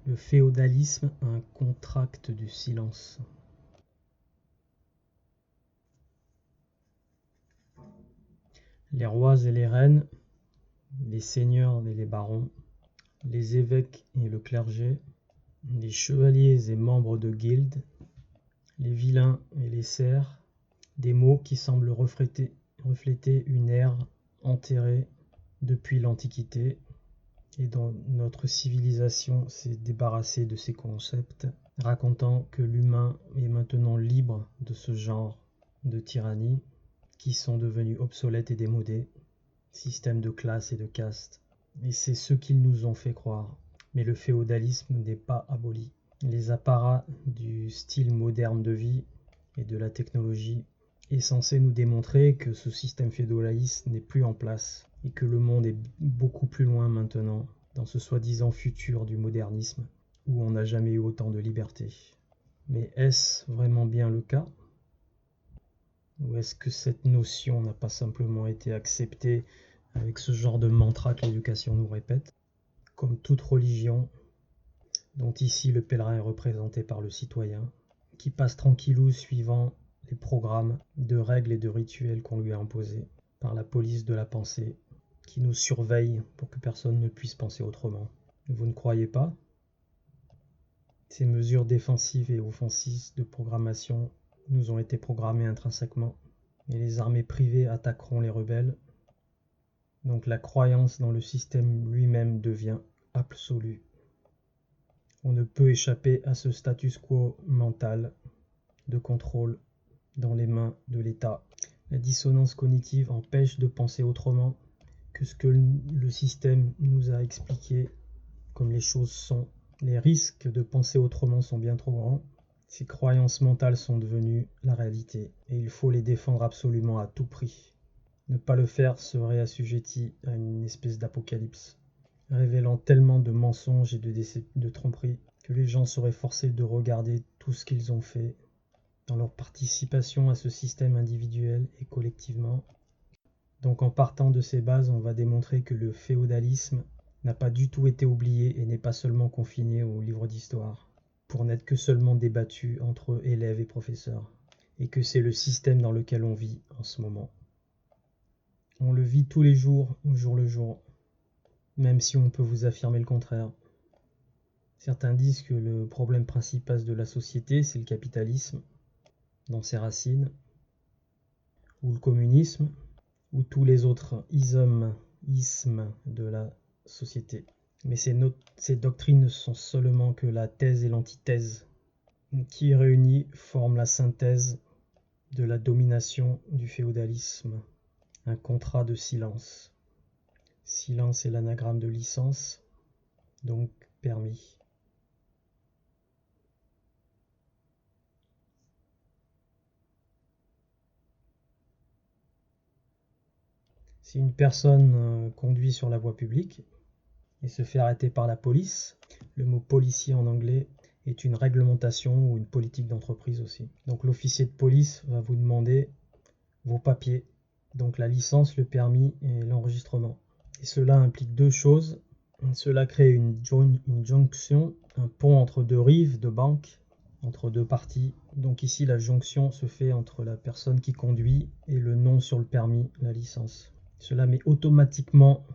Le féodalisme, un contracte du silence. Les rois et les reines, les seigneurs et les barons, les évêques et le clergé, les chevaliers et membres de guildes, les vilains et les serfs, des mots qui semblent refléter une ère enterrée depuis l'Antiquité, et dont notre civilisation s'est débarrassée de ces concepts, racontant que l'humain est maintenant libre de ce genre de tyrannie, qui sont devenus obsolètes et démodés, système de classe et de caste. Et c'est ce qu'ils nous ont fait croire. Mais le féodalisme n'est pas aboli. Les apparats du style moderne de vie et de la technologie est censé nous démontrer que ce système féodaliste n'est plus en place et que le monde est beaucoup plus loin maintenant, dans ce soi-disant futur du modernisme, où on n'a jamais eu autant de liberté. Mais est-ce vraiment bien le cas ? Ou est-ce que cette notion n'a pas simplement été acceptée avec ce genre de mantra que l'éducation nous répète ? Comme toute religion, dont ici le pèlerin est représenté par le citoyen, qui passe tranquillou suivant les programmes de règles et de rituels qu'on lui a imposés par la police de la pensée, qui nous surveille pour que personne ne puisse penser autrement. Vous ne croyez pas ? Ces mesures défensives et offensives de programmation nous ont été programmées intrinsèquement, et les armées privées attaqueront les rebelles. Donc la croyance dans le système lui-même devient absolue. On ne peut échapper à ce status quo mental de contrôle dans les mains de l'État. La dissonance cognitive empêche de penser autrement que ce que le système nous a expliqué comme les choses sont. Les risques de penser autrement sont bien trop grands. Ces croyances mentales sont devenues la réalité et il faut les défendre absolument à tout prix. Ne pas le faire serait assujetti à une espèce d'apocalypse, révélant tellement de mensonges et de tromperies que les gens seraient forcés de regarder tout ce qu'ils ont fait dans leur participation à ce système individuel et collectivement. Donc en partant de ces bases, on va démontrer que le féodalisme n'a pas du tout été oublié et n'est pas seulement confiné aux livres d'histoire, pour n'être que seulement débattu entre élèves et professeurs, et que c'est le système dans lequel on vit en ce moment. On le vit tous les jours, au jour le jour, même si on peut vous affirmer le contraire. Certains disent que le problème principal de la société, c'est le capitalisme, dans ses racines, ou le communisme, ou tous les autres ismes de la société. Mais ces doctrines ne sont seulement que la thèse et l'antithèse, qui réunies forment la synthèse de la domination du féodalisme, un contrat de silence. Silence est l'anagramme de licence, donc permis. Si une personne conduit sur la voie publique et se fait arrêter par la police, le mot policier en anglais est une réglementation ou une politique d'entreprise aussi. Donc l'officier de police va vous demander vos papiers, donc la licence, le permis et l'enregistrement. Et cela implique deux choses. Cela crée une jonction, un pont entre deux rives de banque, entre deux parties. Donc ici la jonction se fait entre la personne qui conduit et le nom sur le permis, la licence. Cela met automatiquement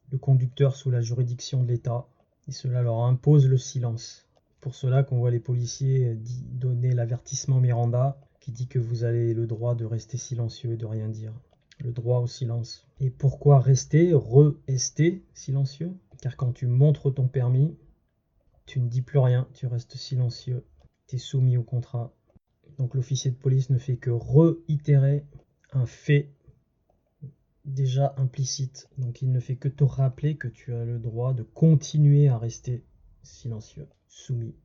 le conducteur sous la juridiction de l'État et cela leur impose le silence. Pour cela qu'on voit les policiers donner l'avertissement Miranda qui dit que vous avez le droit de rester silencieux et de rien dire. Le droit au silence. Et pourquoi rester silencieux ? Car quand tu montres ton permis, tu ne dis plus rien, tu restes silencieux, tu es soumis au contrat. Donc l'officier de police ne fait que réitérer un fait déjà implicite. Donc il ne fait que te rappeler que tu as le droit de continuer à rester silencieux, soumis.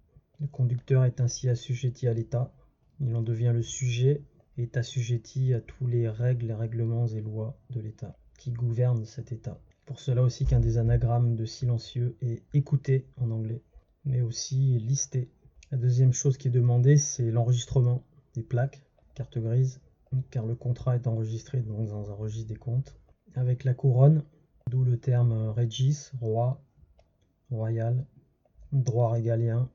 Le conducteur est ainsi assujetti à l'État. Il en devient le sujet et est assujetti à tous les règles, les règlements et lois de l'État qui gouvernent cet État. Pour cela aussi qu'un des anagrammes de silencieux est écouter en anglais, mais aussi lister. La deuxième chose qui est demandée, c'est l'enregistrement des plaques, carte grise, car le contrat est enregistré dans un registre des comptes, avec la couronne, d'où le terme régis, roi, royal, droit régalien.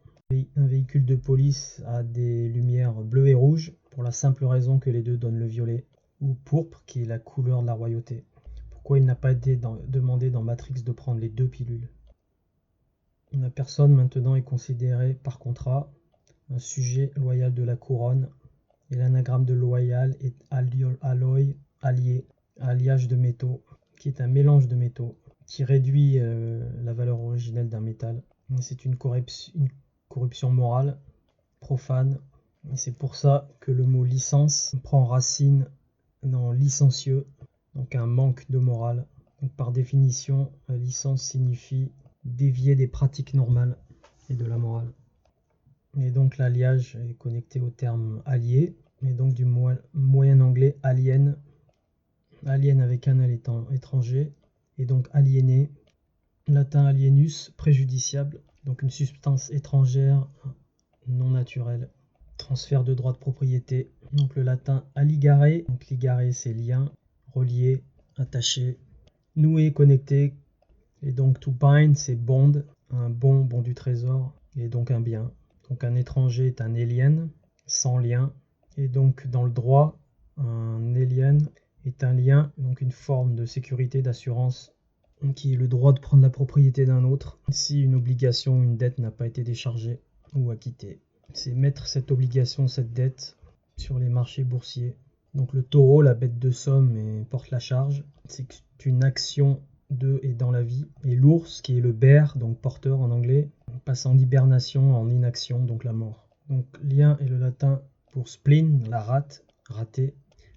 Un véhicule de police a des lumières bleues et rouges, pour la simple raison que les deux donnent le violet, ou pourpre, qui est la couleur de la royauté. Pourquoi il n'a pas été demandé dans Matrix de prendre les deux pilules? La personne maintenant est considérée par contrat un sujet loyal de la couronne, et l'anagramme de loyal est alloy, allié, alliage de métaux, qui est un mélange de métaux, qui réduit la valeur originelle d'un métal. C'est une corruption morale, profane, et c'est pour ça que le mot licence prend racine dans licencieux, donc un manque de morale. Donc par définition, licence signifie dévier des pratiques normales et de la morale. Et donc l'alliage est connecté au terme allié, et donc du moyen anglais alien, alien avec un L étant étranger, et donc aliéné, latin alienus, préjudiciable, donc une substance étrangère non naturelle. Transfert de droit de propriété, donc le latin alligare, donc ligare c'est lien, relié, attaché, noué, connecté, et donc to bind c'est bond, un bon du trésor, et donc un bien. Donc un étranger est un alien, sans lien, et donc dans le droit, un alien est un lien, donc une forme de sécurité, d'assurance, qui est le droit de prendre la propriété d'un autre si une obligation ou une dette n'a pas été déchargée ou acquittée. C'est mettre cette obligation, cette dette sur les marchés boursiers. Donc le taureau, la bête de somme, porte la charge. C'est une action de et dans la vie. Et l'ours, qui est le bear, donc porteur en anglais, passe en hibernation, en inaction, donc la mort. Donc lien est le latin pour spleen, la rate, raté.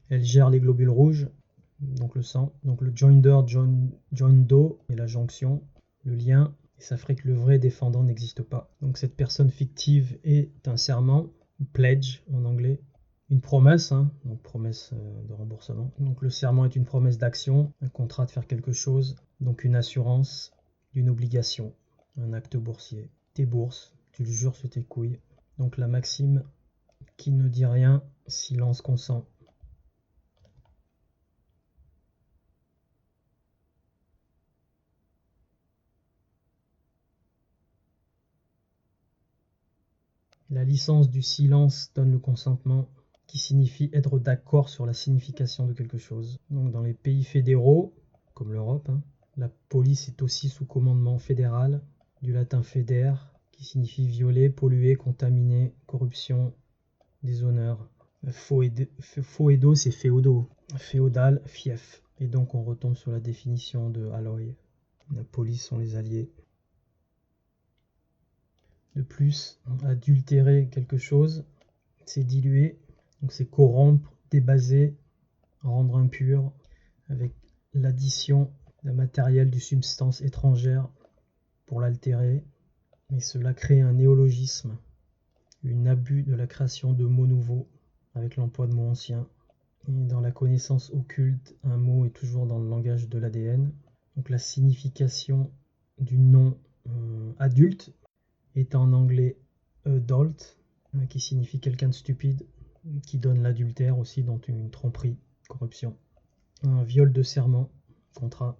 Elle gère les globules rouges, donc le sang. Donc le joinder, John Doe est la jonction, le lien. Et ça ferait que le vrai défendant n'existe pas. Donc cette personne fictive est un serment, pledge en anglais, une promesse, donc promesse de remboursement. Donc le serment est une promesse d'action, un contrat de faire quelque chose, donc une assurance d'une obligation, un acte boursier. Tes bourses, tu le jures sur tes couilles. Donc la maxime qui ne dit rien, silence consent. La licence du silence donne le consentement, qui signifie être d'accord sur la signification de quelque chose. Donc dans les pays fédéraux, comme l'Europe, la police est aussi sous commandement fédéral, du latin feder, qui signifie violer, polluer, contaminer, corruption, déshonneur. Foedo, c'est féodo, féodal, fief. Et donc on retombe sur la définition de alloy. La police sont les alliés. De plus, adultérer quelque chose, c'est diluer, donc c'est corrompre, débaser, rendre impur, avec l'addition d'un matériel, d'une substance étrangère pour l'altérer, et cela crée un néologisme, un abus de la création de mots nouveaux avec l'emploi de mots anciens. Et dans la connaissance occulte, un mot est toujours dans le langage de l'ADN. Donc la signification du nom adulte est en anglais adult, qui signifie quelqu'un de stupide, qui donne l'adultère aussi, dont une tromperie, corruption. Un viol de serment, contrat.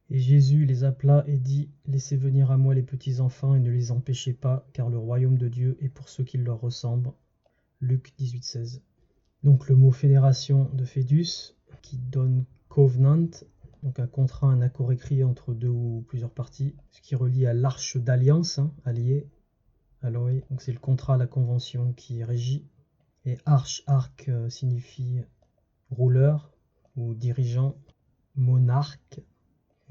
Et Jésus les appela et dit, laissez venir à moi les petits enfants et ne les empêchez pas, car le royaume de Dieu est pour ceux qui leur ressemblent. Luc 18,16. Donc le mot fédération de Fédus, qui donne covenant, donc un contrat, un accord écrit entre deux ou plusieurs parties, ce qui relie à l'arche d'alliance, allié, alloy, donc c'est le contrat, la convention qui régit. Et arc signifie rouleur ou dirigeant, monarque,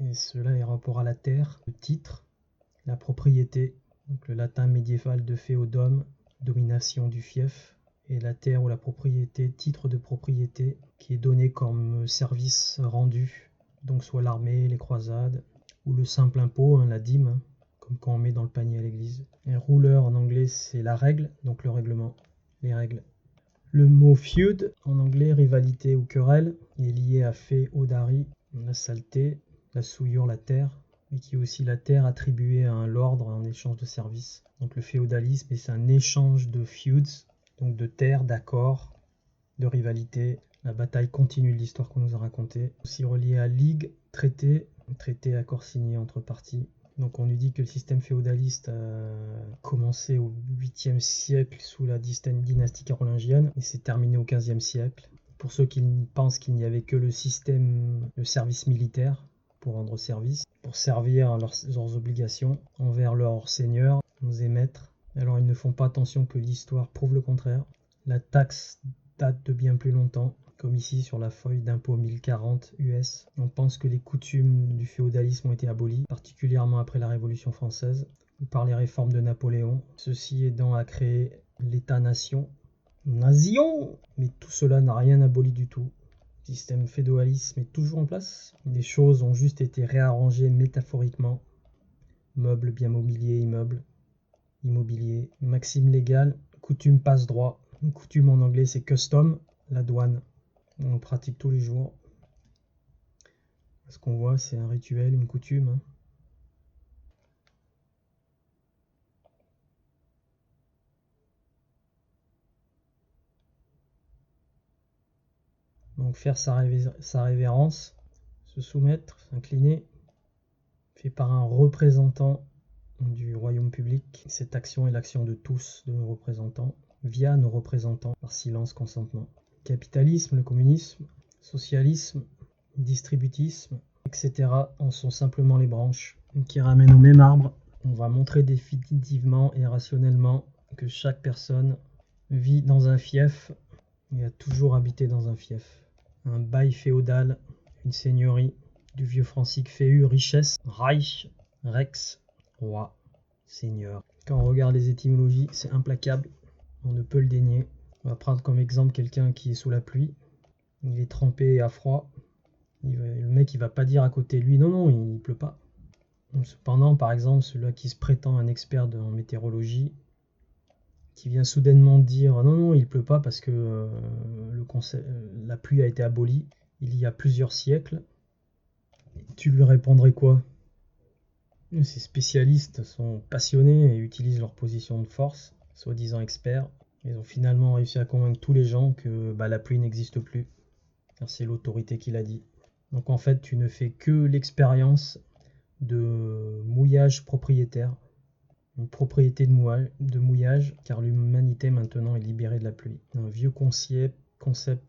et cela est rapport à la terre, le titre, la propriété, donc le latin médiéval de feodum, domination du fief, et la terre ou la propriété, titre de propriété, qui est donné comme service rendu, donc soit l'armée, les croisades, ou le simple impôt, la dîme, comme quand on met dans le panier à l'église. Et rouleur en anglais c'est la règle, donc le règlement, les règles. Le mot feud en anglais, rivalité ou querelle, est lié à feodari, la saleté, la souillure, la terre, mais qui est aussi la terre attribuée à un lord en échange de services. Donc le féodalisme, c'est un échange de feuds, donc de terre, d'accords, de rivalité, la bataille continue de l'histoire qu'on nous a racontée. Aussi relié à ligue, traité, accord signé entre parties. Donc on nous dit que le système féodaliste a commencé au 8e siècle sous la dynastie carolingienne et s'est terminé au 15e siècle. Pour ceux qui pensent qu'il n'y avait que le système de service militaire pour rendre service, pour servir leurs obligations envers leurs seigneurs, et maîtres, alors ils ne font pas attention que l'histoire prouve le contraire. La taxe date de bien plus longtemps, comme ici sur la feuille d'impôt 1040 US. On pense que les coutumes du féodalisme ont été abolies, particulièrement après la Révolution française ou par les réformes de Napoléon, ceci aidant à créer l'État-nation. Nation! Mais tout cela n'a rien aboli du tout. Le système féodalisme est toujours en place. Les choses ont juste été réarrangées métaphoriquement. Meubles, bien mobilier, immeubles, immobilier, maxime légale, coutume passe-droit. Une coutume en anglais c'est custom, la douane. On le pratique tous les jours. Ce qu'on voit c'est un rituel, une coutume. Donc faire sa révérence, se soumettre, s'incliner, fait par un représentant du royaume public. Cette action est l'action de tous, de nos représentants, via nos représentants, par silence, consentement. Capitalisme, le communisme, socialisme, distributisme, etc. en sont simplement les branches qui ramènent au même arbre. On va montrer définitivement et rationnellement que chaque personne vit dans un fief et a toujours habité dans un fief. Un bail féodal, une seigneurie, du vieux francique féu, richesse, Reich, Rex, roi, seigneur. Quand on regarde les étymologies, c'est implacable, on ne peut le dénier. On va prendre comme exemple quelqu'un qui est sous la pluie, il est trempé à froid, le mec il va pas dire à côté de lui non, il pleut pas. Cependant, par exemple, celui qui se prétend un expert en météorologie, qui vient soudainement dire non, il pleut pas parce que la pluie a été abolie il y a plusieurs siècles, tu lui répondrais quoi? Ces spécialistes sont passionnés et utilisent leur position de force, soi-disant experts. Ils ont finalement réussi à convaincre tous les gens que la pluie n'existe plus, car c'est l'autorité qui l'a dit. Donc en fait, tu ne fais que l'expérience de mouillage propriétaire, une propriété de mouillage, car l'humanité maintenant est libérée de la pluie. Un vieux concept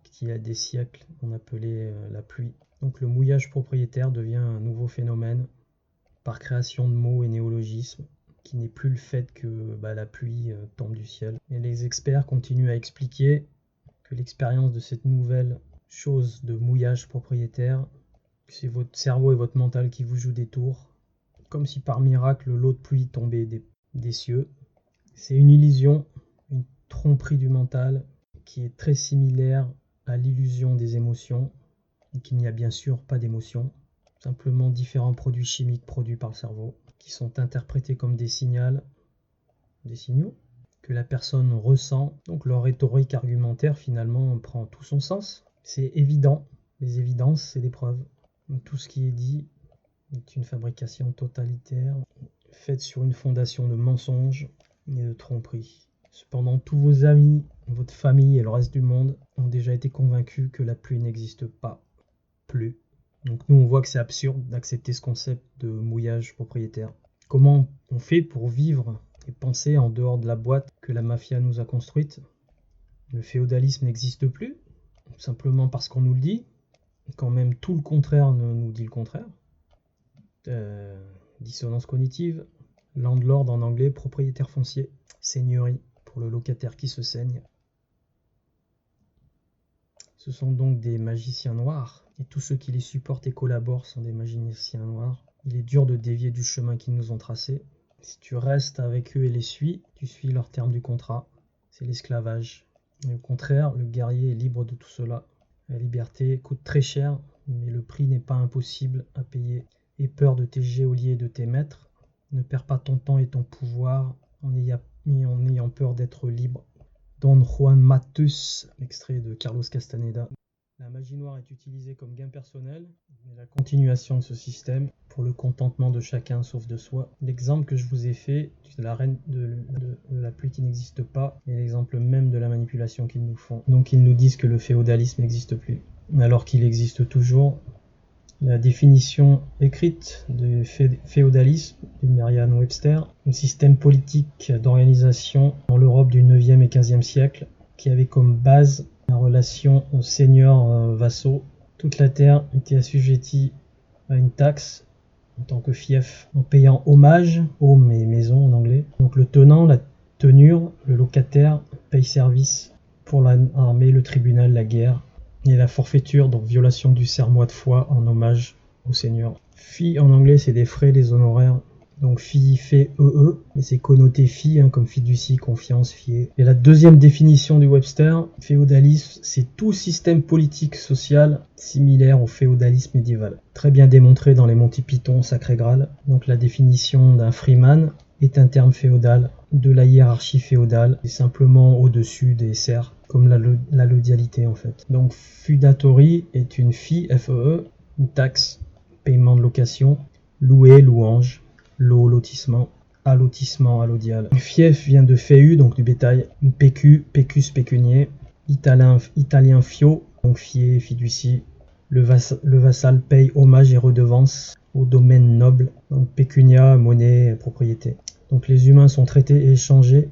qui a des siècles, on appelait la pluie. Donc le mouillage propriétaire devient un nouveau phénomène par création de mots et néologismes, qui n'est plus le fait que la pluie tombe du ciel. Et les experts continuent à expliquer que l'expérience de cette nouvelle chose de mouillage propriétaire, c'est votre cerveau et votre mental qui vous jouent des tours, comme si par miracle l'eau de pluie tombait des cieux. C'est une illusion, une tromperie du mental qui est très similaire à l'illusion des émotions, et qu'il n'y a bien sûr pas d'émotions, simplement différents produits chimiques produits par le cerveau, qui sont interprétés comme des signaux que la personne ressent. Donc leur rhétorique argumentaire finalement prend tout son sens. C'est évident, les évidences c'est des preuves. Donc, tout ce qui est dit est une fabrication totalitaire, faite sur une fondation de mensonges et de tromperies. Cependant, tous vos amis, votre famille et le reste du monde ont déjà été convaincus que la pluie n'existe pas plus. Donc nous, on voit que c'est absurde d'accepter ce concept de mouillage propriétaire. Comment on fait pour vivre et penser en dehors de la boîte que la mafia nous a construite? Le féodalisme n'existe plus, simplement parce qu'on nous le dit, quand même tout le contraire nous dit le contraire. Dissonance cognitive, landlord en anglais, propriétaire foncier, seigneurie pour le locataire qui se saigne. Ce sont donc des magiciens noirs, et tous ceux qui les supportent et collaborent sont des magiciens noirs. Il est dur de dévier du chemin qu'ils nous ont tracé. Si tu restes avec eux et les suis, tu suis leurs termes du contrat. C'est l'esclavage. Et au contraire, le guerrier est libre de tout cela. La liberté coûte très cher, mais le prix n'est pas impossible à payer. Aie peur de tes geôliers et de tes maîtres. Ne perds pas ton temps et ton pouvoir en ayant peur d'être libre. Don Juan Matus, extrait de Carlos Castaneda. La magie noire est utilisée comme gain personnel, mais la continuation de ce système pour le contentement de chacun sauf de soi. L'exemple que je vous ai fait de la reine de la pluie qui n'existe pas est l'exemple même de la manipulation qu'ils nous font. Donc ils nous disent que le féodalisme n'existe plus, alors qu'il existe toujours. La définition écrite du féodalisme de Merriam-Webster, un système politique d'organisation dans l'Europe du 9e et 15e siècle qui avait comme base la relation seigneurs-vassaux. Toute la terre était assujettie à une taxe en tant que fief, en payant hommage, home et maison en anglais. Donc le tenant, la tenure, le locataire paye service pour l'armée, le tribunal, la guerre. Et la forfaiture, donc violation du serment de foi en hommage au seigneur. Fee en anglais, c'est des frais, des honoraires. Donc fee, fait, mais c'est connoté fee, comme fiducie, confiance, fier. Et la deuxième définition du Webster, féodalisme, c'est tout système politique social similaire au féodalisme médiéval. Très bien démontré dans les Monty Python, Sacré Graal. Donc la définition d'un freeman est un terme féodal, de la hiérarchie féodale, et simplement au-dessus des serfs, comme la lodialité en fait. Donc feudatory est une fee, FEE, une taxe, paiement de location, louer, louange, lotissement, allodial. Fief vient de feu, donc du bétail, pécu, pécus pécunier, italien fio, donc fier, fiducie. Le vassal paye hommage et redevance au domaine noble, donc pécunia, monnaie, propriété. Donc les humains sont traités et échangés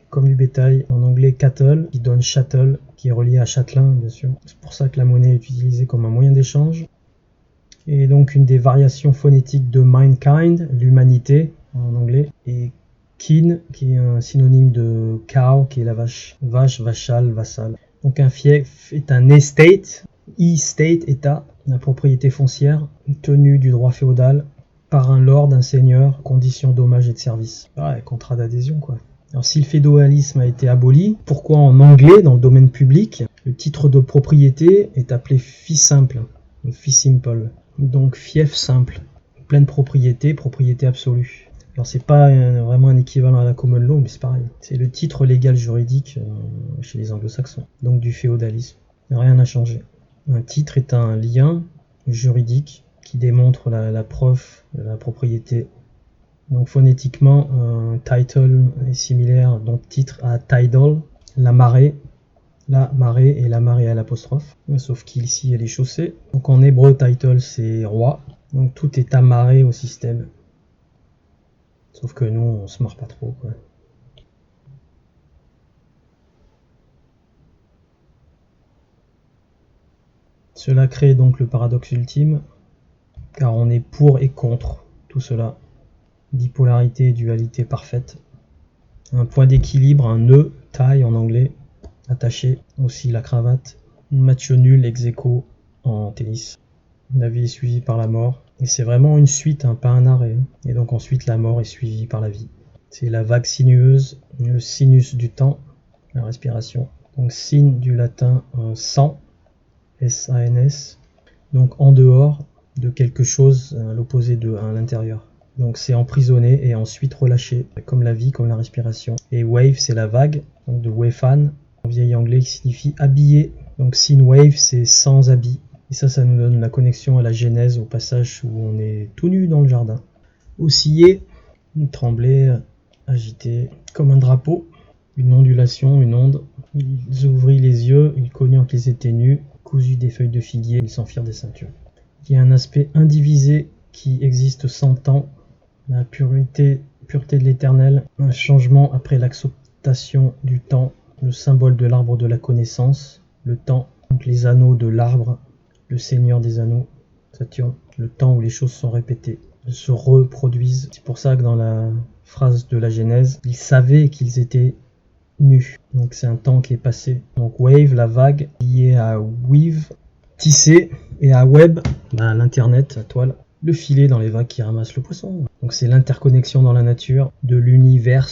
comme du bétail, en anglais cattle, qui donne chattel, qui est relié à châtelain bien sûr. C'est pour ça que la monnaie est utilisée comme un moyen d'échange. Et donc une des variations phonétiques de mankind, l'humanité en anglais, et kin, qui est un synonyme de cow, qui est la vache, vachal, vassal. Donc un fief est un estate, estate, état, la propriété foncière, tenue du droit féodal, par un lord, un seigneur, conditions d'hommage et de service. Ouais, contrat d'adhésion quoi. Alors si le féodalisme a été aboli, pourquoi en anglais, dans le domaine public, le titre de propriété est appelé fee simple, fee simple, donc fief simple, pleine propriété, propriété absolue. Alors c'est pas vraiment un équivalent à la common law, mais c'est pareil. C'est le titre légal juridique chez les anglo-saxons, donc du féodalisme. Rien n'a changé. Un titre est un lien juridique qui démontre la preuve de la propriété. Donc phonétiquement, title est similaire, donc titre à tidal, la marée et la marée à l'apostrophe, sauf qu'ici elle est chaussée. Donc en hébreu, title c'est roi, donc tout est amarré au système. Sauf que nous, on se marre pas trop, quoi. Cela crée donc le paradoxe ultime, car on est pour et contre tout cela. Bipolarité et dualité parfaite. Un point d'équilibre, un nœud, tie en anglais, attaché, aussi la cravate. Match nul, ex aequo en tennis. La vie est suivie par la mort. Et c'est vraiment une suite, pas un arrêt. Et donc ensuite la mort est suivie par la vie. C'est la vague sinueuse, le sinus du temps, la respiration. Donc sin du latin sans, S-A-N-S. Donc en dehors de quelque chose, l'opposé de à l'intérieur. Donc c'est emprisonné et ensuite relâché, comme la vie, comme la respiration. Et wave, c'est la vague, donc de wefan, en vieil anglais qui signifie habillé. Donc sin wave, c'est sans habit. Et ça nous donne la connexion à la Genèse, au passage où on est tout nu dans le jardin. Osciller, trembler, agiter, comme un drapeau, une ondulation, une onde. Ils ouvrirent les yeux, ils connurent qu'ils étaient nus, cousus des feuilles de figuier, ils s'enfirent des ceintures. Il y a un aspect indivisé qui existe sans temps, la pureté de l'éternel, un changement après l'acceptation du temps, le symbole de l'arbre de la connaissance, le temps, donc les anneaux de l'arbre, le seigneur des anneaux, Saturne, le temps où les choses sont répétées, se reproduisent. C'est pour ça que dans la phrase de la Genèse, ils savaient qu'ils étaient nus. Donc c'est un temps qui est passé. Donc wave, la vague, liée à weave, tisser, et à web, l'internet, la toile, le filet dans les vagues qui ramassent le poisson. Donc c'est l'interconnexion dans la nature de l'univers,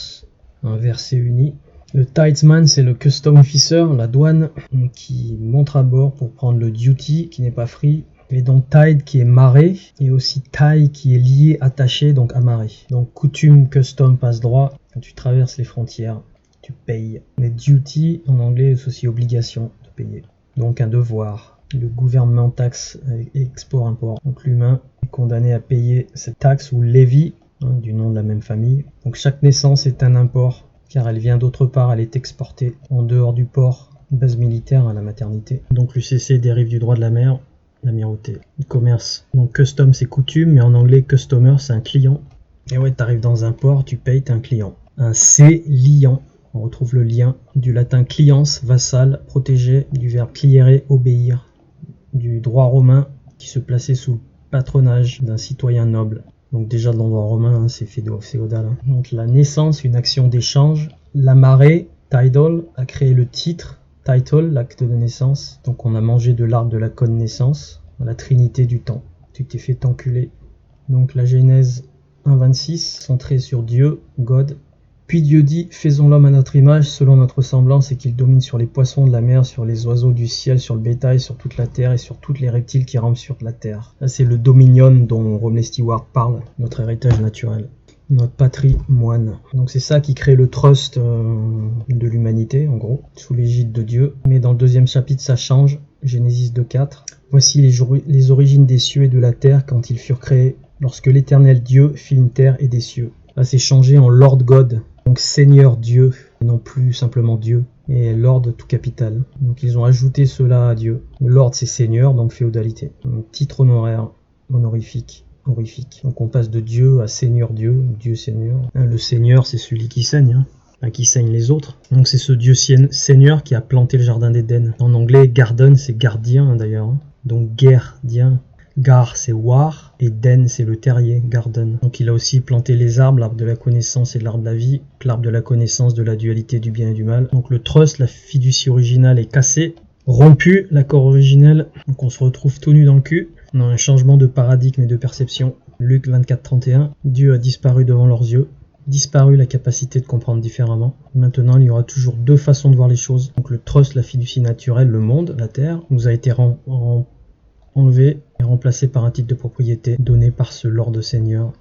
un verset uni. Le tidesman, c'est le custom officer, la douane, qui monte à bord pour prendre le duty, qui n'est pas free. Et donc tide qui est marée, et aussi tie qui est lié, attaché, donc amarré. Donc coutume, custom, passe droit. Quand tu traverses les frontières, tu payes. Les duty, en anglais, c'est aussi obligation de payer. Donc un devoir. Le gouvernement taxe export-import. Donc l'humain est condamné à payer cette taxe ou lévy, du nom de la même famille. Donc chaque naissance est un import, car elle vient d'autre part, elle est exportée en dehors du port, base militaire à la maternité. Donc l'UCC dérive du droit de la mer, l'amirauté, le commerce. Donc custom c'est coutume, mais en anglais customer c'est un client. Et ouais, tu arrives dans un port, tu payes, t'es un client. Un C-liant, on retrouve le lien du latin cliens, vassal, protégé, du verbe cliere, obéir, du droit romain qui se plaçait sous le patronage d'un citoyen noble. Donc déjà dans le droit romain, c'est féodal. Donc la naissance, une action d'échange. La marée, tidal, a créé le titre, title, l'acte de naissance. Donc on a mangé de l'arbre de la connaissance, la trinité du temps. Tu t'es fait enculer. Donc la Genèse 1.26, centré sur Dieu, God. Puis Dieu dit, faisons l'homme à notre image, selon notre ressemblance, et qu'il domine sur les poissons de la mer, sur les oiseaux du ciel, sur le bétail, sur toute la terre et sur tous les reptiles qui rampent sur la terre. Là, c'est le dominion dont Romney Stewart parle, notre héritage naturel, notre patrimoine. Donc c'est ça qui crée le trust de l'humanité, en gros, sous l'égide de Dieu. Mais dans le deuxième chapitre, ça change, Genèse 2.4. Voici les origines des cieux et de la terre quand ils furent créés, lorsque l'Éternel Dieu fit une terre et des cieux. Là, c'est changé en Lord God. Donc Seigneur Dieu, et non plus simplement Dieu, et Lord tout capital. Donc ils ont ajouté cela à Dieu. Lord c'est Seigneur, donc féodalité. Donc, titre honoraire, honorifique, honorifique. Donc on passe de Dieu à Seigneur Dieu, Dieu Seigneur. Le Seigneur c'est celui qui saigne, qui saigne les autres. Donc c'est ce Dieu Seigneur qui a planté le jardin d'Éden. En anglais, garden c'est gardien d'ailleurs. Donc gardien. Gar c'est war et den c'est le terrier, garden. Donc il a aussi planté les arbres, l'arbre de la connaissance et l'arbre de la vie, l'arbre de la connaissance de la dualité du bien et du mal. Donc le trust, la fiducie originale est cassée, rompu l'accord originel, donc on se retrouve tout nu dans le cul. On a un changement de paradigme et de perception. Luc 24.31, Dieu a disparu devant leurs yeux, disparu la capacité de comprendre différemment. Maintenant il y aura toujours deux façons de voir les choses. Donc le trust, la fiducie naturelle, le monde, la terre, nous a été enlevé et remplacé par un titre de propriété donné par ce Lord Seigneur.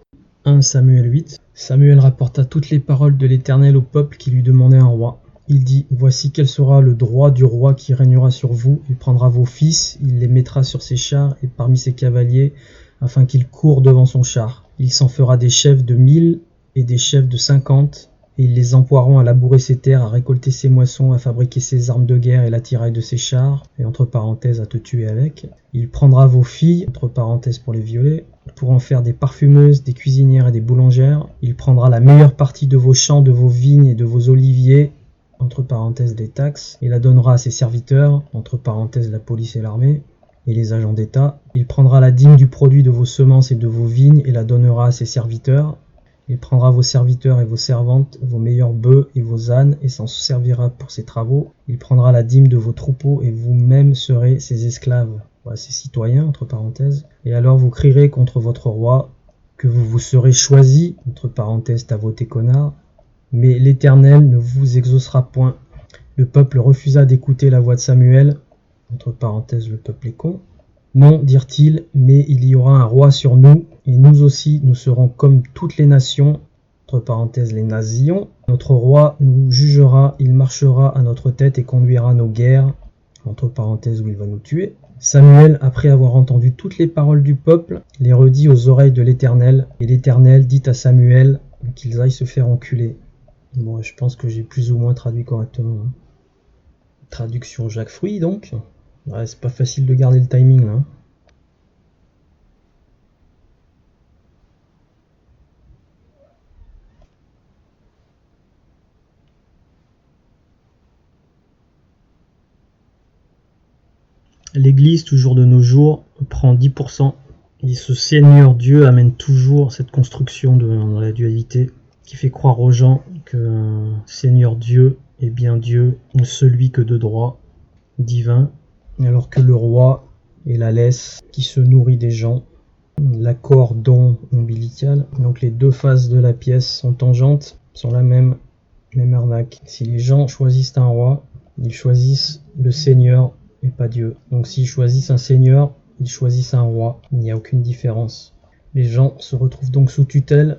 1 Samuel 8. Samuel rapporta toutes les paroles de l'Éternel au peuple qui lui demandait un roi. Il dit, voici quel sera le droit du roi qui régnera sur vous. Il prendra vos fils, il les mettra sur ses chars et parmi ses cavaliers, afin qu'ils courent devant son char. Il s'en fera des chefs de 1000 et des chefs de 50, et ils les emploieront à labourer ses terres, à récolter ses moissons, à fabriquer ses armes de guerre et l'attirail de ses chars, et entre parenthèses à te tuer avec. Il prendra vos filles, entre parenthèses pour les violer, pour en faire des parfumeuses, des cuisinières et des boulangères. Il prendra la meilleure partie de vos champs, de vos vignes et de vos oliviers, entre parenthèses des taxes, et la donnera à ses serviteurs, entre parenthèses la police et l'armée, et les agents d'État. Il prendra la dîme du produit de vos semences et de vos vignes, et la donnera à ses serviteurs. Il prendra vos serviteurs et vos servantes, vos meilleurs bœufs et vos ânes, et s'en servira pour ses travaux. Il prendra la dîme de vos troupeaux, et vous-même serez ses esclaves, ses citoyens, entre parenthèses. Et alors vous crierez contre votre roi, que vous vous serez choisi, entre parenthèses t'as voté connard, mais l'Éternel ne vous exaucera point. Le peuple refusa d'écouter la voix de Samuel, entre parenthèses le peuple est con. Non, dirent-ils, mais il y aura un roi sur nous, et nous aussi nous serons comme toutes les nations, entre parenthèses les nations. Notre roi nous jugera, il marchera à notre tête et conduira nos guerres, entre parenthèses où il va nous tuer. Samuel, après avoir entendu toutes les paroles du peuple, les redit aux oreilles de l'Éternel, et l'Éternel dit à Samuel qu'ils aillent se faire enculer. Bon, je pense que j'ai plus ou moins traduit correctement. Traduction Jacques Fruit donc. Ouais, c'est pas facile de garder le timing là. L'Église, toujours de nos jours, prend 10%. Et ce Seigneur Dieu amène toujours cette construction dans la dualité qui fait croire aux gens que Seigneur Dieu est bien Dieu, celui que de droit, divin, alors que le roi est la laisse qui se nourrit des gens, l'accord don ombilical. Donc les deux faces de la pièce sont tangentes, sont la même arnaque. Si les gens choisissent un roi, ils choisissent le Seigneur et pas Dieu. Donc s'ils choisissent un Seigneur, ils choisissent un roi. Il n'y a aucune différence. Les gens se retrouvent donc sous tutelle,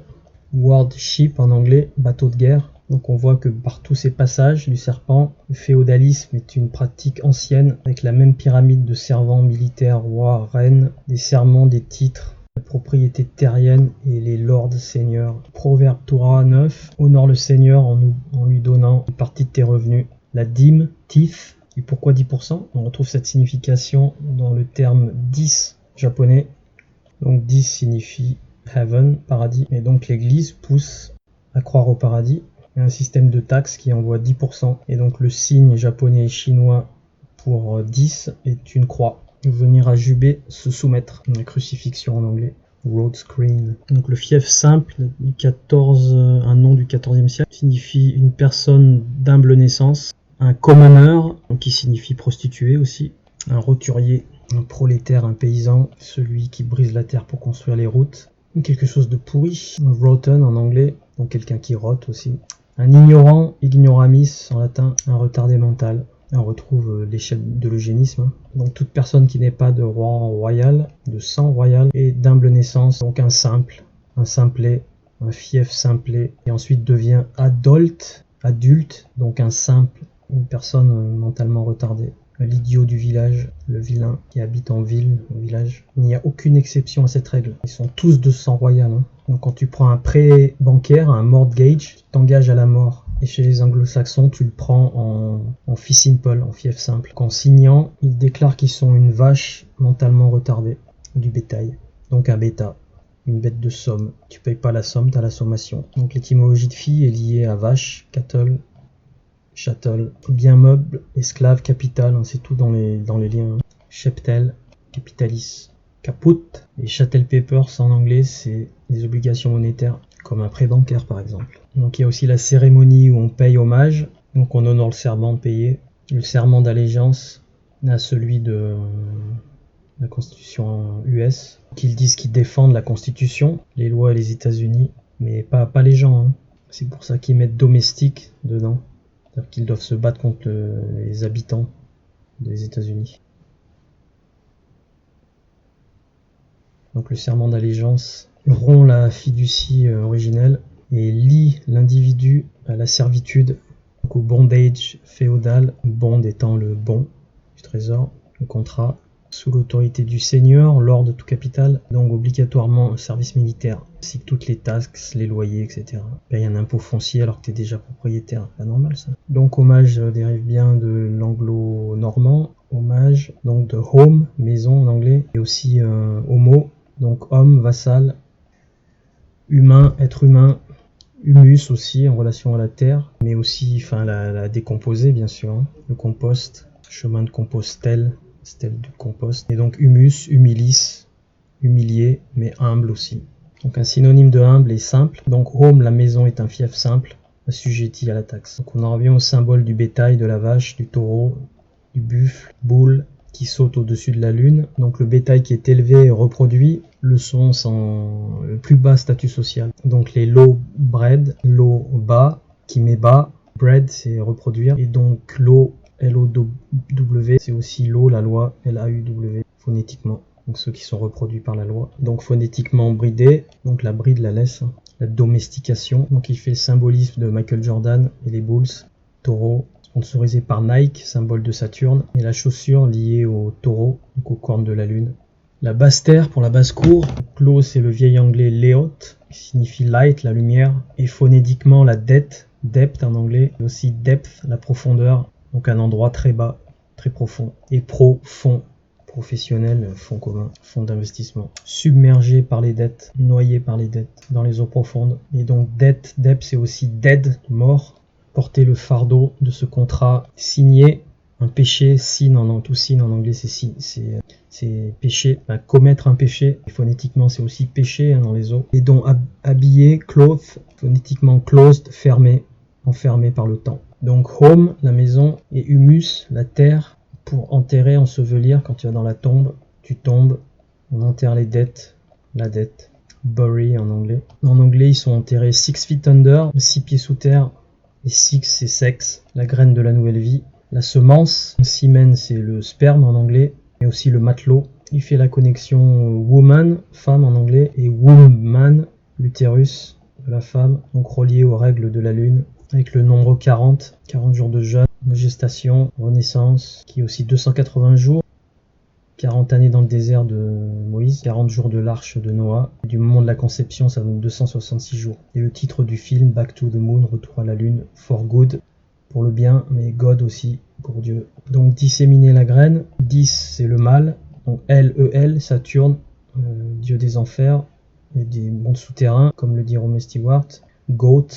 wardship en anglais, bateau de guerre. Donc on voit que par tous ces passages du serpent, le féodalisme est une pratique ancienne avec la même pyramide de servants militaires, rois, reines, des serments, des titres, la propriété terrienne et les lords seigneurs. Proverbe Torah 9, honore le Seigneur en lui donnant une partie de tes revenus. La dîme, tith, Et pourquoi 10%? On retrouve cette signification dans le terme 10 japonais. Donc 10 signifie heaven, paradis. Et donc l'Église pousse à croire au paradis. Il y a un système de taxes qui envoie 10%. Et donc le signe japonais et chinois pour 10 est une croix. Venir à Jubei, se soumettre. La crucifixion en anglais. Road screen. Donc le fief simple, un nom du 14e siècle, signifie une personne d'humble naissance. Un commoner, qui signifie prostituée aussi. Un roturier, un prolétaire, un paysan, celui qui brise la terre pour construire les routes. Quelque chose de pourri, rotten en anglais, donc quelqu'un qui rote aussi. Un ignorant, ignoramis en latin, un retardé mental. On retrouve l'échelle de l'eugénisme. Donc toute personne qui n'est pas de rang royal, de sang royal et d'humble naissance, donc un simplet, un fief simplet, et ensuite devient adulte, donc un simple, une personne mentalement retardée. L'idiot du village, le vilain qui habite en ville, au village. Il n'y a aucune exception à cette règle. Ils sont tous de sang royal. Donc quand tu prends un prêt bancaire, un mortgage, tu t'engages à la mort. Et chez les anglo-saxons, tu le prends en fee simple, en fief simple. En signant, ils déclarent qu'ils sont une vache mentalement retardée, du bétail. Donc un bêta, une bête de somme. Tu payes pas la somme, tu as la sommation. Donc l'étymologie de fille est liée à vache, cattle, chattel, bien meuble, esclave, capital, c'est tout dans les liens. Cheptel, capitalis, caput. Et chattel papers en anglais, c'est des obligations monétaires, comme un prêt bancaire par exemple. Donc il y a aussi la cérémonie où on paye hommage, donc on honore le serment de payer. Le serment d'allégeance à celui de la Constitution US, qu'ils disent qu'ils défendent la Constitution, les lois et les États-Unis, mais pas les gens. C'est pour ça qu'ils mettent domestique dedans. C'est-à-dire qu'ils doivent se battre contre les habitants des États-Unis. Donc le serment d'allégeance rompt la fiducie originelle et lie l'individu à la servitude, donc au bondage féodal, bond étant le bon du trésor, le contrat, sous l'autorité du seigneur, lord de tout capital, donc obligatoirement un service militaire, ainsi que toutes les taxes, les loyers, etc. Paye un impôt foncier alors que tu es déjà propriétaire, pas normal ça. Donc hommage dérive bien de l'anglo-normand, hommage, donc de home, maison en anglais, et aussi homo, donc homme, vassal, humain, être humain, humus aussi en relation à la terre, mais aussi la décomposer bien sûr, le compost, chemin de Compostelle, stèle du compost, et donc humus, humilis, humilié, mais humble aussi. Donc un synonyme de humble est simple, donc home, la maison est un fief simple, assujetti à la taxe. Donc on en revient au symbole du bétail, de la vache, du taureau, du buffle, boule, qui saute au-dessus de la lune. Donc le bétail qui est élevé et reproduit, le son sans le plus bas statut social. Donc les low bred, low bas, qui met bas, bred c'est reproduire, et donc low L-O-W, c'est aussi l'eau, la loi, L-A-U-W, phonétiquement. Donc ceux qui sont reproduits par la loi. Donc phonétiquement bridé, donc la bride, la laisse, la domestication. Donc il fait le symbolisme de Michael Jordan et les Bulls, taureau, sponsorisé par Nike, symbole de Saturne, et la chaussure liée au taureau, donc aux cornes de la lune. La basse-terre pour la basse-cour, l'eau c'est le vieil anglais leot, qui signifie light, la lumière, et phonétiquement la depth en anglais, et aussi depth, la profondeur, donc un endroit très bas, très profond, et profond, professionnel, fonds commun, fonds d'investissement, submergé par les dettes, noyé par les dettes, dans les eaux profondes, et donc dette, c'est aussi dead, mort, porter le fardeau de ce contrat signé, un péché, sin en anglais c'est péché, commettre un péché, et phonétiquement c'est aussi péché dans les eaux, et donc habillé, cloth, phonétiquement closed, fermé, enfermé par le temps. Donc home, la maison, et humus, la terre, pour enterrer, ensevelir. Quand tu vas dans la tombe, tu tombes, on enterre les dettes, la dette, bury en anglais. En anglais, ils sont enterrés 6 feet under, 6 pieds sous terre, et 6 c'est sexe, la graine de la nouvelle vie. La semence, semen c'est le sperme en anglais, et aussi le matelot. Il fait la connexion woman, femme en anglais, et woman, l'utérus de la femme, donc relié aux règles de la lune, avec le nombre 40 jours de jeûne, de gestation, renaissance, qui est aussi 280 jours, 40 années dans le désert de Moïse, 40 jours de l'arche de Noah, et du moment de la conception ça donne 266 jours. Et le titre du film, Back to the Moon, Retour à la Lune, for good, pour le bien, mais God aussi, pour Dieu. Donc disséminer la graine, 10 c'est le mal, donc L, Saturne, dieu des enfers et des mondes souterrains, comme le dit Romain Stewart. Goat,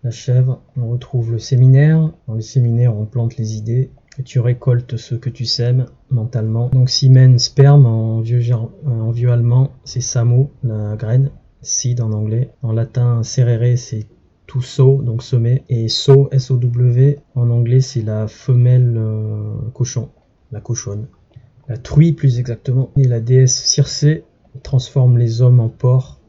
la chèvre, on retrouve le séminaire. Dans le séminaire, on plante les idées, et tu récoltes ce que tu sèmes mentalement. Donc semen, sperme, en vieux allemand, c'est samo, la graine, seed en anglais. En latin, serere, c'est to sow, donc semer, et sow, S-O-W, en anglais, c'est la femelle cochon, la cochonne. La truie, plus exactement, et la déesse Circé transforme les hommes en porcs,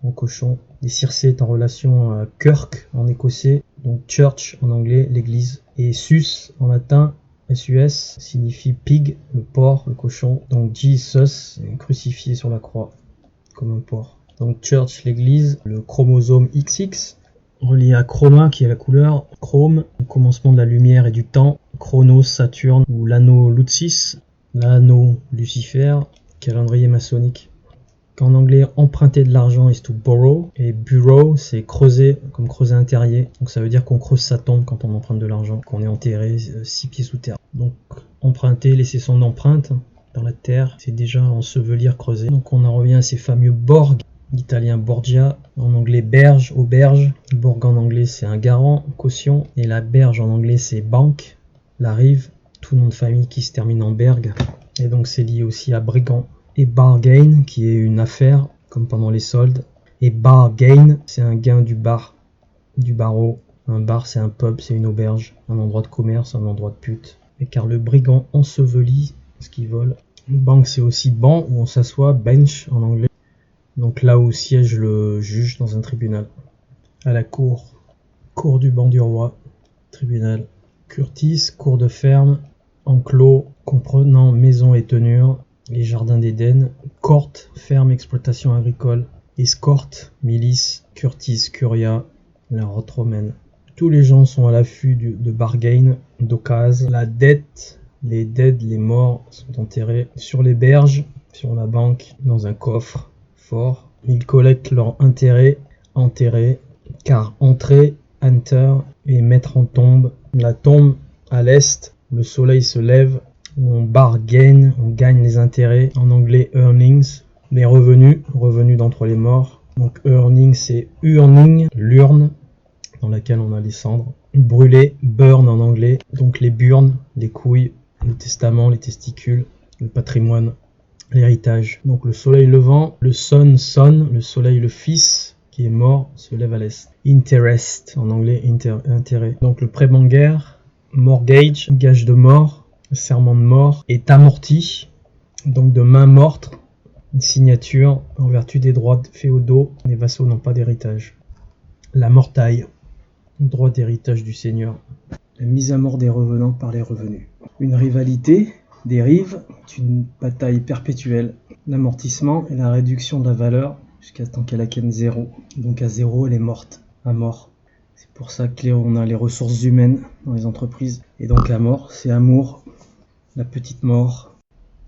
en cochons. Et Circé est en relation à Kirk en écossais, donc church en anglais, l'église. Et sus en latin, S-U-S, signifie pig, le porc, le cochon. Donc Jesus est crucifié sur la croix, comme un porc. Donc church, l'église, le chromosome XX, relié à chroma qui est la couleur, chrome, le commencement de la lumière et du temps, Chronos, Saturne ou l'anneau Lucis, l'anneau Lucifer, calendrier maçonnique. En anglais, emprunter de l'argent is to borrow, et burrow, c'est creuser, comme creuser un terrier. Donc ça veut dire qu'on creuse sa tombe quand on emprunte de l'argent, qu'on est enterré 6 pieds sous terre. Donc emprunter, laisser son empreinte dans la terre, c'est déjà ensevelir, creuser. Donc on en revient à ces fameux Borg, l'italien Borgia, en anglais berge, auberge. Borg en anglais c'est un garant, caution, et la berge en anglais c'est banque, la rive, tout nom de famille qui se termine en berg. Et donc c'est lié aussi à brigand. Et bargain, qui est une affaire, comme pendant les soldes. Et bargain, c'est un gain du bar, du barreau. Un bar, c'est un pub, c'est une auberge, un endroit de commerce, un endroit de pute. Et car le brigand ensevelit ce qu'il vole. Une banque, c'est aussi banc, où on s'assoit, bench en anglais. Donc là où siège le juge dans un tribunal. À la cour, cour du banc du roi, tribunal. Curtis, cour de ferme, enclos, comprenant maison et tenure. Les jardins d'Éden, court, ferme, exploitation agricole, escorte, milice, Curtis, curia, la route romaine. Tous les gens sont à l'affût de bargain, d'occasion. La dette, les dead, les morts sont enterrés sur les berges, sur la banque, dans un coffre fort. Ils collectent leur intérêt, enterré, car entrer, enter, et mettre en tombe. La tombe à l'est, le soleil se lève, où on bargain, on gagne les intérêts, en anglais earnings, les revenus d'entre les morts. Donc earning c'est earning, l'urne dans laquelle on a les cendres. Brûler, burn en anglais, donc les burnes, les couilles, le testament, les testicules, le patrimoine, l'héritage. Donc le soleil levant, le son, le soleil le fils qui est mort se lève à l'est. Interest en anglais, intérêt. Donc le prêt bancaire, mortgage, gage de mort. Le serment de mort est amorti, donc de main morte, une signature en vertu des droits féodaux, les vassaux n'ont pas d'héritage. La mortaille, le droit d'héritage du seigneur. La mise à mort des revenants par les revenus. Une rivalité des rives est une bataille perpétuelle. L'amortissement est la réduction de la valeur jusqu'à temps qu'elle atteigne 0. Donc à 0, elle est morte, à mort. C'est pour ça qu'on a les ressources humaines dans les entreprises. Et donc la mort, c'est amour. La petite mort.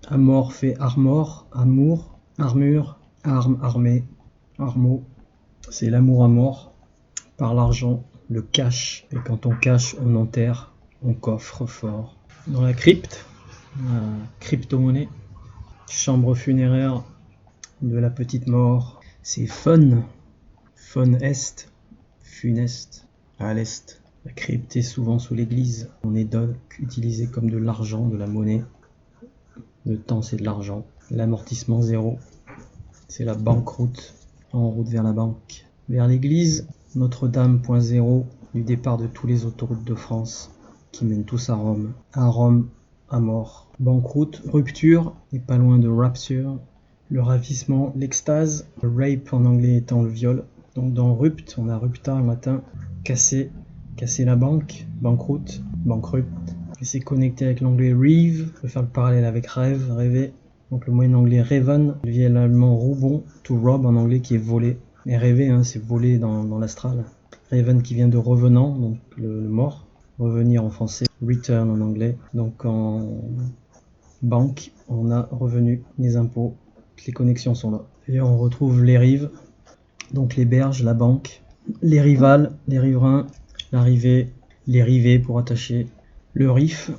Amor fait armor, amour, armure, arme, armée, armeau. C'est l'amour à mort. Par l'argent, le cash. Et quand on cache, on enterre, on coffre fort. Dans la crypte, la crypto-monnaie, chambre funéraire de la petite mort. C'est fun. Fun est, funeste, à l'est. La crypte est souvent sous l'église. On est donc utilisé comme de l'argent, de la monnaie. Le temps, c'est de l'argent. L'amortissement, 0. C'est la banqueroute, en route vers la banque. Vers l'église, Notre-Dame, point 0, du départ de tous les autoroutes de France, qui mènent tous à Rome. À Rome, à mort. Banqueroute, rupture, et pas loin de rapture. Le ravissement, l'extase. Le rape en anglais étant le viol. Donc dans rupt, on a rupta en latin, casser la banque, banqueroute, banqueroute. Et c'est connecté avec l'anglais reeve, je peux faire le parallèle avec rêve, rêver. Donc le moyen anglais reven, le vieil allemand roubon, to rob en anglais qui est voler. Et rêver, c'est voler dans l'astral. Reven qui vient de revenant, donc le mort. Revenir en français, return en anglais. Donc en banque, on a revenu, les impôts, les connexions sont là. Et on retrouve les rives, donc les berges, la banque, les rivales, les riverains, l'arrivée, les rivets pour attacher, le riff,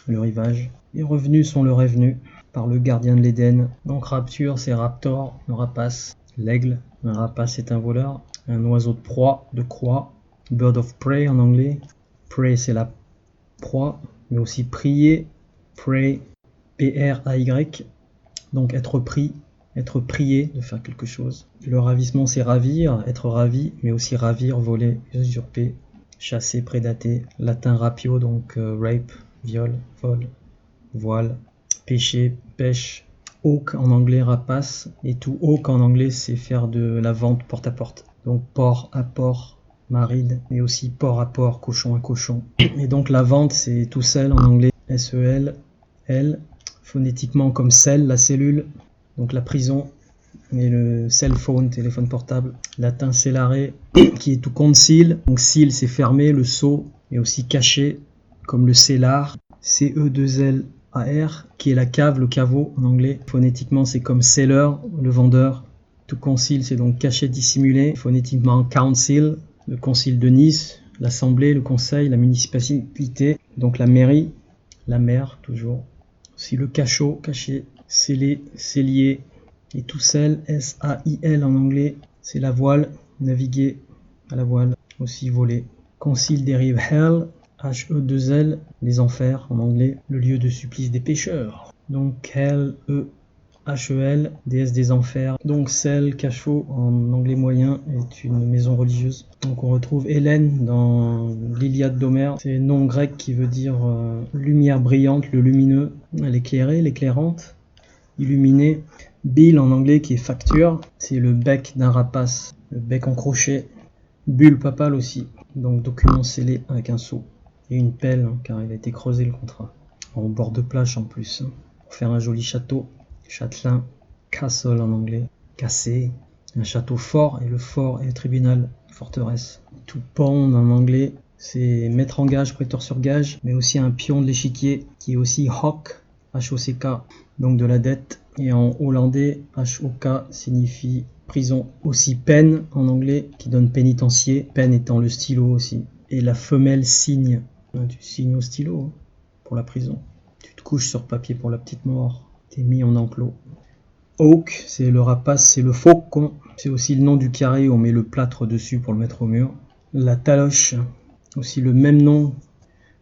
le rivage. Les revenus sont le revenu par le gardien de l'Éden. Donc rapture, c'est raptor, le rapace. L'aigle, un rapace c'est un voleur. Un oiseau de proie, de croix. Bird of prey en anglais. Prey c'est la proie, mais aussi prier. Pray, P-R-A-Y. Donc être pris, être prié de faire quelque chose. Le ravissement c'est ravir, être ravi, mais aussi ravir, voler, usurper, chasser, prédater. Latin rapio, donc rape, viol, vol, voile, pêcher, pêche. Hawk en anglais rapace, et tout hawk en anglais c'est faire de la vente porte à porte. Donc port à port, marine, mais aussi port à port, cochon à cochon. Et donc la vente c'est tout seul en anglais, S-E-L, L, phonétiquement comme cell, la cellule, donc la prison, et le cell phone, téléphone portable. Latin cellare, qui est tout conceal, donc seal c'est fermé, le sceau, et aussi caché, comme le cellar, C-E-2-L-A-R, qui est la cave, le caveau en anglais. Phonétiquement c'est comme seller, le vendeur. To conceal c'est donc caché, dissimulé. Phonétiquement council, le concile de Nice, l'assemblée, le conseil, la municipalité, donc la mairie, la mer toujours. Aussi le cachot, caché, scellé, cellier, et tout seul, S-A-I-L en anglais, c'est la voile, naviguer à la voile, aussi voler. Concile dérive hell, H-E-2-L, les enfers en anglais, le lieu de supplice des pécheurs. Donc hell, E-H-E-L, déesse des enfers. Donc celle, cachot en anglais moyen, est une maison religieuse. Donc on retrouve Hélène dans l'Iliade d'Homère. C'est un nom grec qui veut dire lumière brillante, le lumineux, l'éclairé, l'éclairante, illuminé. Bill en anglais qui est facture, c'est le bec d'un rapace, le bec en crochet. Bulle papale aussi, donc document scellé avec un sceau. Et une pelle, car il a été creusé le contrat. En bord de plage en plus, pour faire un joli château. Châtelain, castle en anglais, cassé, un château fort, et le fort est le tribunal, forteresse. To pawn en anglais, c'est mettre en gage, prêteur sur gage, mais aussi un pion de l'échiquier qui est aussi hock, H-O-C-K, donc de la dette. Et en hollandais, H-O-K signifie prison. Aussi pen en anglais, qui donne pénitencier, pen étant le stylo aussi. Et la femelle signe, tu signes au stylo pour la prison. Tu te couches sur papier pour la petite mort. T'es mis en enclos. Oak, c'est le rapace, c'est le faucon. C'est aussi le nom du carré où on met le plâtre dessus pour le mettre au mur. La taloche, aussi le même nom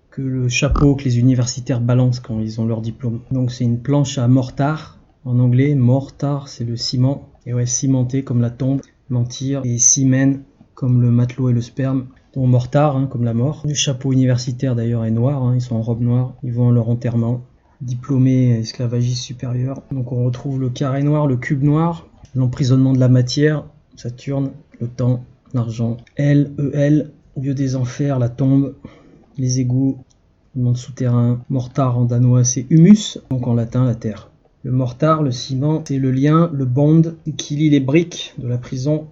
que le chapeau que les universitaires balancent quand ils ont leur diplôme. Donc c'est une planche à mortar, en anglais, mortar c'est le ciment. Et ouais, cimenté comme la tombe, mentir, et ciment comme le matelot et le sperme. Donc mortar, comme la mort. Le chapeau universitaire d'ailleurs est noir, ils sont en robe noire, ils vont à leur enterrement. Diplômé esclavagiste supérieur. Donc on retrouve le carré noir, le cube noir, l'emprisonnement de la matière, Saturne, le temps, l'argent. L, E-L, lieu des enfers, la tombe, les égouts, le monde souterrain. Mortar en danois c'est humus, donc en latin la terre. Le mortar, le ciment, c'est le lien, le bond qui lie les briques de la prison,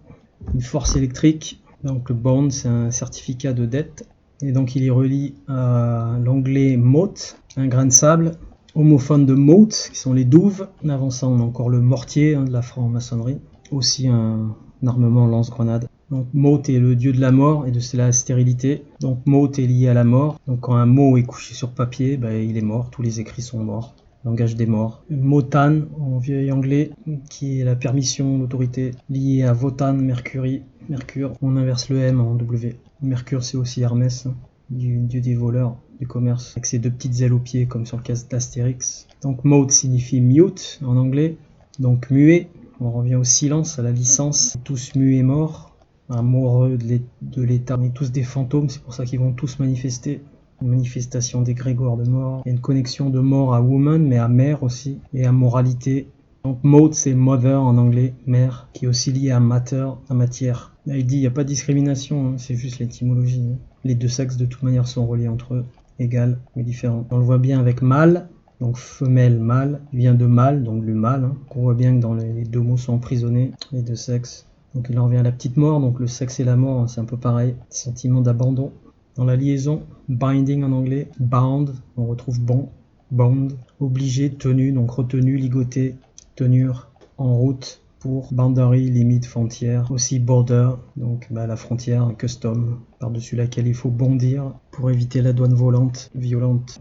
une force électrique. Donc le bond c'est un certificat de dette. Et donc il est relié à l'anglais mote, un grain de sable. Homophone de mote, qui sont les douves. En avançant, on a encore le mortier de la franc-maçonnerie. Aussi un armement lance-grenade. Donc mote est le dieu de la mort et de la stérilité. Donc mote est lié à la mort. Donc quand un mot est couché sur papier, il est mort. Tous les écrits sont morts. Langage des morts. Motan en vieil anglais, qui est la permission, l'autorité, liée à Votan, Mercure. On inverse le M en W. Mercure c'est aussi Hermès, du dieu des voleurs, du commerce, avec ses deux petites ailes aux pieds comme sur le cas d'Astérix. Donc mode signifie mute en anglais, donc muet. On revient au silence, à la licence. Tous muets morts, amoureux de l'état. On est tous des fantômes, c'est pour ça qu'ils vont tous manifester. Une manifestation d'égrégore de mort. Il y a une connexion de mort à woman, mais à mère aussi, et à moralité. Donc mode c'est mother en anglais, mère, qui est aussi lié à matter, à matière. Là, il dit il n'y a pas de discrimination, c'est juste l'étymologie. Les deux sexes de toute manière sont reliés entre eux, égales mais différents. On le voit bien avec mâle, donc femelle, mâle, il vient de mâle, donc le mâle. On voit bien que dans les deux mots sont emprisonnés, les deux sexes. Donc il en revient à la petite mort, donc le sexe et la mort, c'est un peu pareil. Sentiment d'abandon. Dans la liaison, binding en anglais, bound, on retrouve bond, obligé, tenu, donc retenu, ligoté, tenure, en route, pour boundary, limite, frontière, aussi border, donc la frontière, custom, par-dessus laquelle il faut bondir pour éviter la douane violente.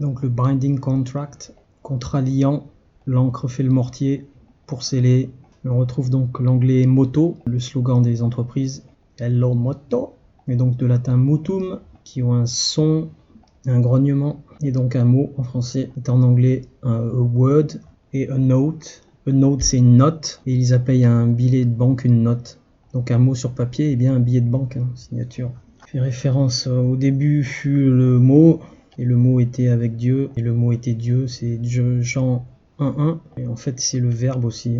Donc le binding contract, contrat liant, l'encre fait le mortier pour sceller. On retrouve donc l'anglais motto, le slogan des entreprises, hello motto, et donc de latin motum, qui ont un son, un grognement, et donc un mot en français est en anglais un word et a note. A note c'est une note, et ils appellent un billet de banque une note. Donc un mot sur papier est bien un billet de banque, signature. Fait référence au début fut le mot, et le mot était avec Dieu, et le mot était Dieu, c'est Jean 1.1, et en fait c'est le verbe aussi.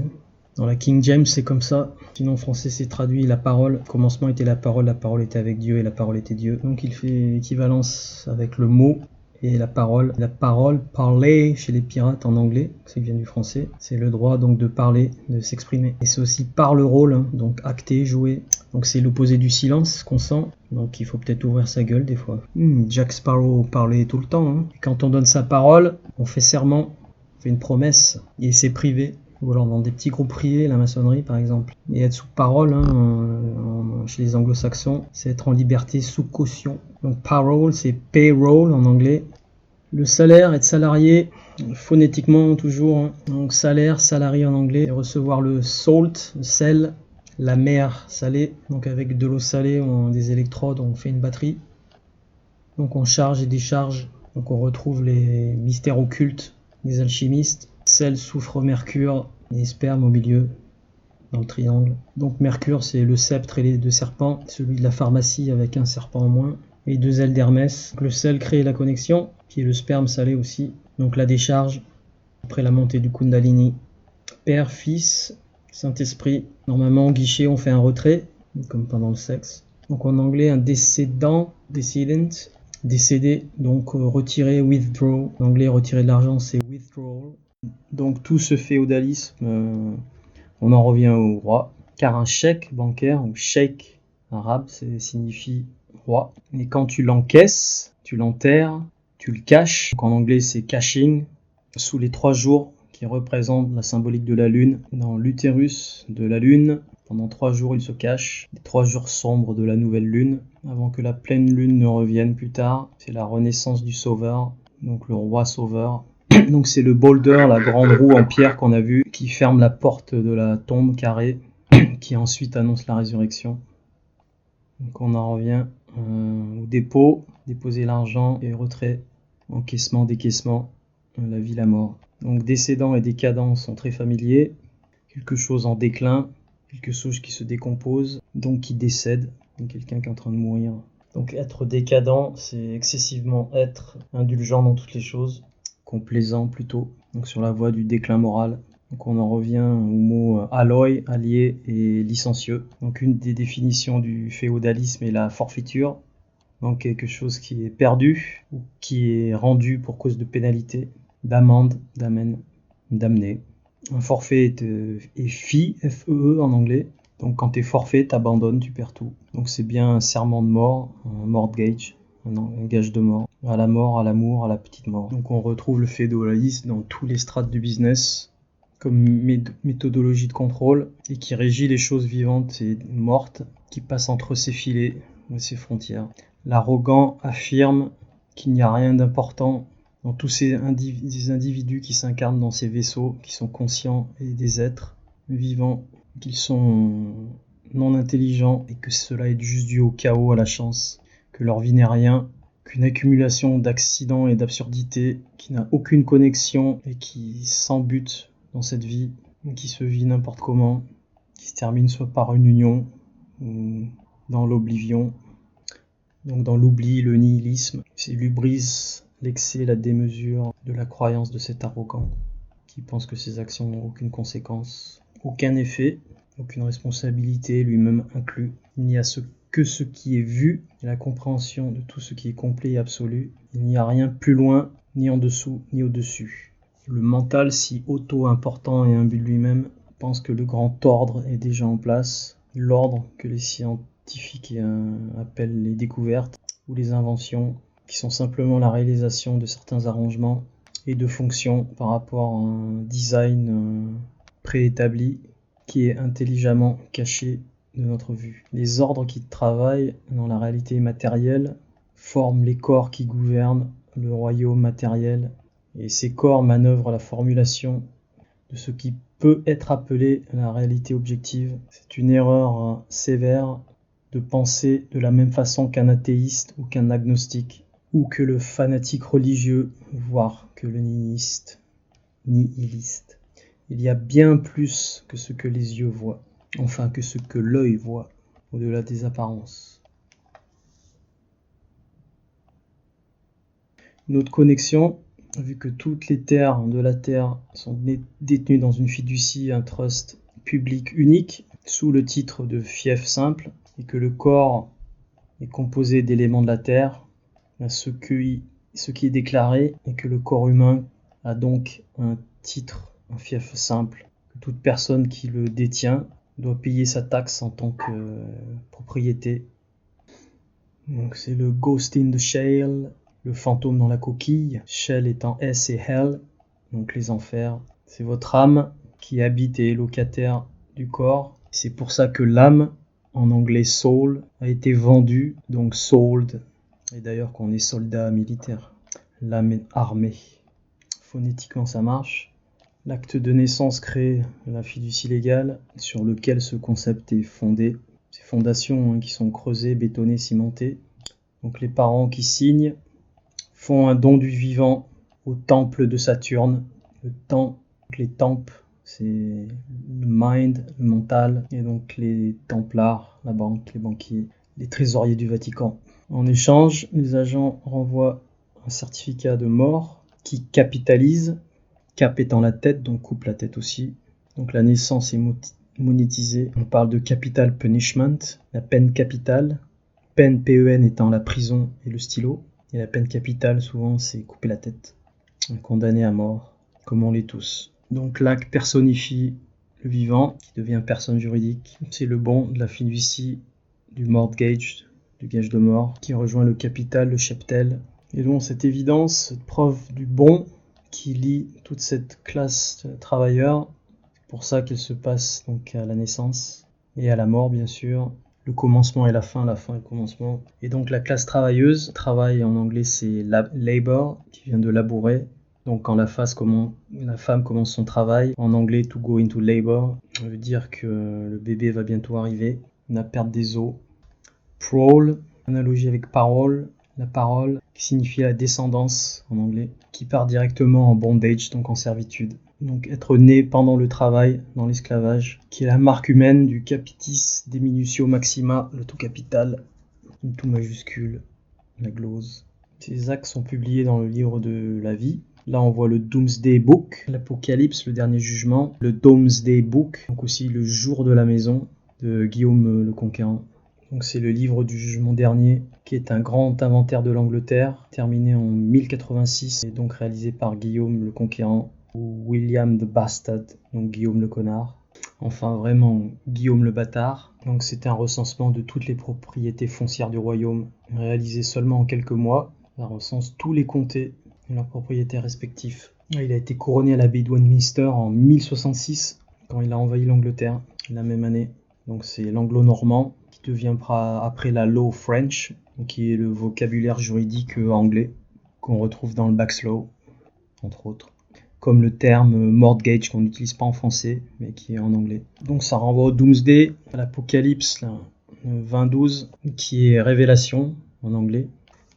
Dans la King James c'est comme ça, sinon en français c'est traduit la parole, le commencement était la parole était avec Dieu et la parole était Dieu. Donc il fait équivalence avec le mot et la parole. La parole, parler chez les pirates en anglais, ça vient du français, c'est le droit donc de parler, de s'exprimer. Et c'est aussi par le rôle, donc acter, jouer. Donc c'est l'opposé du silence qu'on sent, donc il faut peut-être ouvrir sa gueule des fois. Jack Sparrow parlait tout le temps. Et quand on donne sa parole, on fait serment, on fait une promesse, et c'est privé. Ou alors dans des petits groupes privés, la maçonnerie par exemple. Et être sous parole, chez les anglo-saxons, c'est être en liberté sous caution. Donc parole, c'est payroll en anglais. Le salaire, être salarié, phonétiquement toujours. Donc salaire, salarié en anglais. Et recevoir le salt, le sel, la mer salée. Donc avec de l'eau salée, des électrodes, on fait une batterie. Donc on charge et décharge. Donc on retrouve les mystères occultes des alchimistes. Sel, soufre, mercure et sperme au milieu, dans le triangle. Donc mercure c'est le sceptre et les deux serpents, celui de la pharmacie avec un serpent en moins, et deux ailes d'Hermès. Le sel crée la connexion, puis le sperme salé aussi. Donc la décharge, après la montée du Kundalini. Père, Fils, Saint-Esprit. Normalement en guichet on fait un retrait, comme pendant le sexe. Donc en anglais un décédent, décedent. Décédé, donc retirer, withdraw. En anglais retirer de l'argent c'est withdrawal. Donc tout ce féodalisme, on en revient au roi, car un chèque bancaire ou sheikh arabe signifie roi. Et quand tu l'encaisses, tu l'enterres, tu le caches. Donc en anglais c'est caching, sous les 3 jours qui représentent la symbolique de la lune. Dans l'utérus de la lune, pendant 3 jours il se cache, les 3 jours sombres de la nouvelle lune, avant que la pleine lune ne revienne plus tard. C'est la renaissance du sauveur, donc le roi sauveur. Donc c'est le boulder, la grande roue en pierre qu'on a vu, qui ferme la porte de la tombe carrée, qui ensuite annonce la résurrection. Donc on en revient au dépôt, déposer l'argent et retrait, encaissement, décaissement, la vie, la mort. Donc décédant et décadent sont très familiers, quelque chose en déclin, quelque chose qui se décompose, donc qui décède, donc quelqu'un qui est en train de mourir. Donc être décadent, c'est excessivement être indulgent dans toutes les choses, complaisant plutôt, donc sur la voie du déclin moral. Donc on en revient au mot alloy, allié et licencieux. Donc une des définitions du féodalisme est la forfaiture, donc quelque chose qui est perdu ou qui est rendu pour cause de pénalité, d'amende, d'amène, d'amener. Un forfait est fee, F-E-E en anglais. Donc quand t'es forfait, t'abandonnes, tu perds tout. Donc c'est bien un serment de mort, un mortgage, un gage de mort. À la mort, à l'amour, à la petite mort. Donc on retrouve le féodalisme dans tous les strates du business comme méthodologie de contrôle et qui régit les choses vivantes et mortes qui passent entre ses filets et ses frontières. L'arrogant affirme qu'il n'y a rien d'important dans tous ces individus qui s'incarnent dans ces vaisseaux, qui sont conscients et des êtres vivants, qu'ils sont non intelligents et que cela est juste dû au chaos, à la chance, que leur vie n'est rien, qu'une accumulation d'accidents et d'absurdités qui n'a aucune connexion et qui s'embute dans cette vie, qui se vit n'importe comment, qui se termine soit par une union ou dans l'oblivion, donc dans l'oubli, le nihilisme. C'est l'hubris, l'excès, la démesure de la croyance de cet arrogant qui pense que ses actions n'ont aucune conséquence, aucun effet, aucune responsabilité, lui-même inclus. Il n'y a que ce qui est vu et la compréhension de tout ce qui est complet et absolu. Il n'y a rien plus loin, ni en dessous, ni au-dessus. Le mental, si auto-important et imbu de lui-même, pense que le grand ordre est déjà en place, l'ordre que les scientifiques appellent les découvertes ou les inventions, qui sont simplement la réalisation de certains arrangements et de fonctions par rapport à un design préétabli qui est intelligemment caché de notre vue. Les ordres qui travaillent dans la réalité matérielle forment les corps qui gouvernent le royaume matériel, et ces corps manœuvrent la formulation de ce qui peut être appelé la réalité objective. C'est une erreur sévère de penser de la même façon qu'un athéiste ou qu'un agnostique, ou que le fanatique religieux, voire que le nihiliste. Il y a bien plus que ce que les yeux voient, enfin que ce que l'œil voit, au-delà des apparences. Notre connexion, vu que toutes les terres de la Terre sont détenues dans une fiducie, un trust public unique, sous le titre de fief simple, et que le corps est composé d'éléments de la Terre, ce qui est déclaré est que le corps humain a donc un titre, un fief simple, que toute personne qui le détient doit payer sa taxe en tant que propriété. Donc c'est le Ghost in the Shell, le fantôme dans la coquille, Shell étant S et Hell, donc les enfers. C'est votre âme qui habite et est locataire du corps. C'est pour ça que l'âme, en anglais soul, a été vendue, donc sold. Et d'ailleurs qu'on est soldat militaire, l'âme est armée. Phonétiquement ça marche. L'acte de naissance crée la fiducie légale sur lequel ce concept est fondé. Ces fondations qui sont creusées, bétonnées, cimentées. Donc les parents qui signent font un don du vivant au temple de Saturne. Les temples, c'est le mind, le mental, et donc les templars, la banque, les banquiers, les trésoriers du Vatican. En échange, les agents renvoient un certificat de mort qui capitalise, cap étant la tête, donc coupe la tête aussi. Donc la naissance est monétisée. On parle de capital punishment, la peine capitale. Peine, P-E-N, étant la prison et le stylo. Et la peine capitale, souvent, c'est couper la tête. Un condamné à mort, comme on l'est tous. Donc l'acte personnifie le vivant, qui devient personne juridique. C'est le bon de la fiducie du mortgage, du gage de mort, qui rejoint le capital, le cheptel. Et donc cette évidence, cette preuve du bon qui lie toute cette classe de travailleurs, c'est pour ça qu'elle se passe donc à la naissance et à la mort bien sûr. Le commencement et la fin et le commencement. Et donc la classe travailleuse, travail en anglais c'est labor, qui vient de labourer. Donc quand la femme commence son travail, en anglais to go into labor, ça veut dire que le bébé va bientôt arriver, la perte des os. Prowl, analogie avec parole, la parole qui signifie la descendance en anglais, qui part directement en bondage, donc en servitude. Donc être né pendant le travail, dans l'esclavage, qui est la marque humaine du capitis diminutio maxima, le tout capital, le tout majuscule, la glose. Ces actes sont publiés dans le livre de la vie. Là on voit le Doomsday Book, l'Apocalypse, le dernier jugement, le Doomsday Book, donc aussi le jour de la maison de Guillaume le Conquérant. Donc c'est le livre du jugement dernier, qui est un grand inventaire de l'Angleterre, terminé en 1086 et donc réalisé par Guillaume le Conquérant, ou William the Bastard, donc Guillaume le Connard. Enfin vraiment Guillaume le Bâtard. Donc c'était un recensement de toutes les propriétés foncières du royaume, réalisé seulement en quelques mois. Ça recense tous les comtés et leurs propriétaires respectifs. Il a été couronné à l'abbaye de Westminster en 1066, quand il a envahi l'Angleterre, la même année. Donc c'est l'anglo-normand, qui deviendra après la law French, qui est le vocabulaire juridique anglais, qu'on retrouve dans le Black's Law, entre autres. Comme le terme mortgage qu'on n'utilise pas en français, mais qui est en anglais. Donc ça renvoie au Doomsday, à l'Apocalypse, 2012, qui est Révélation, en anglais,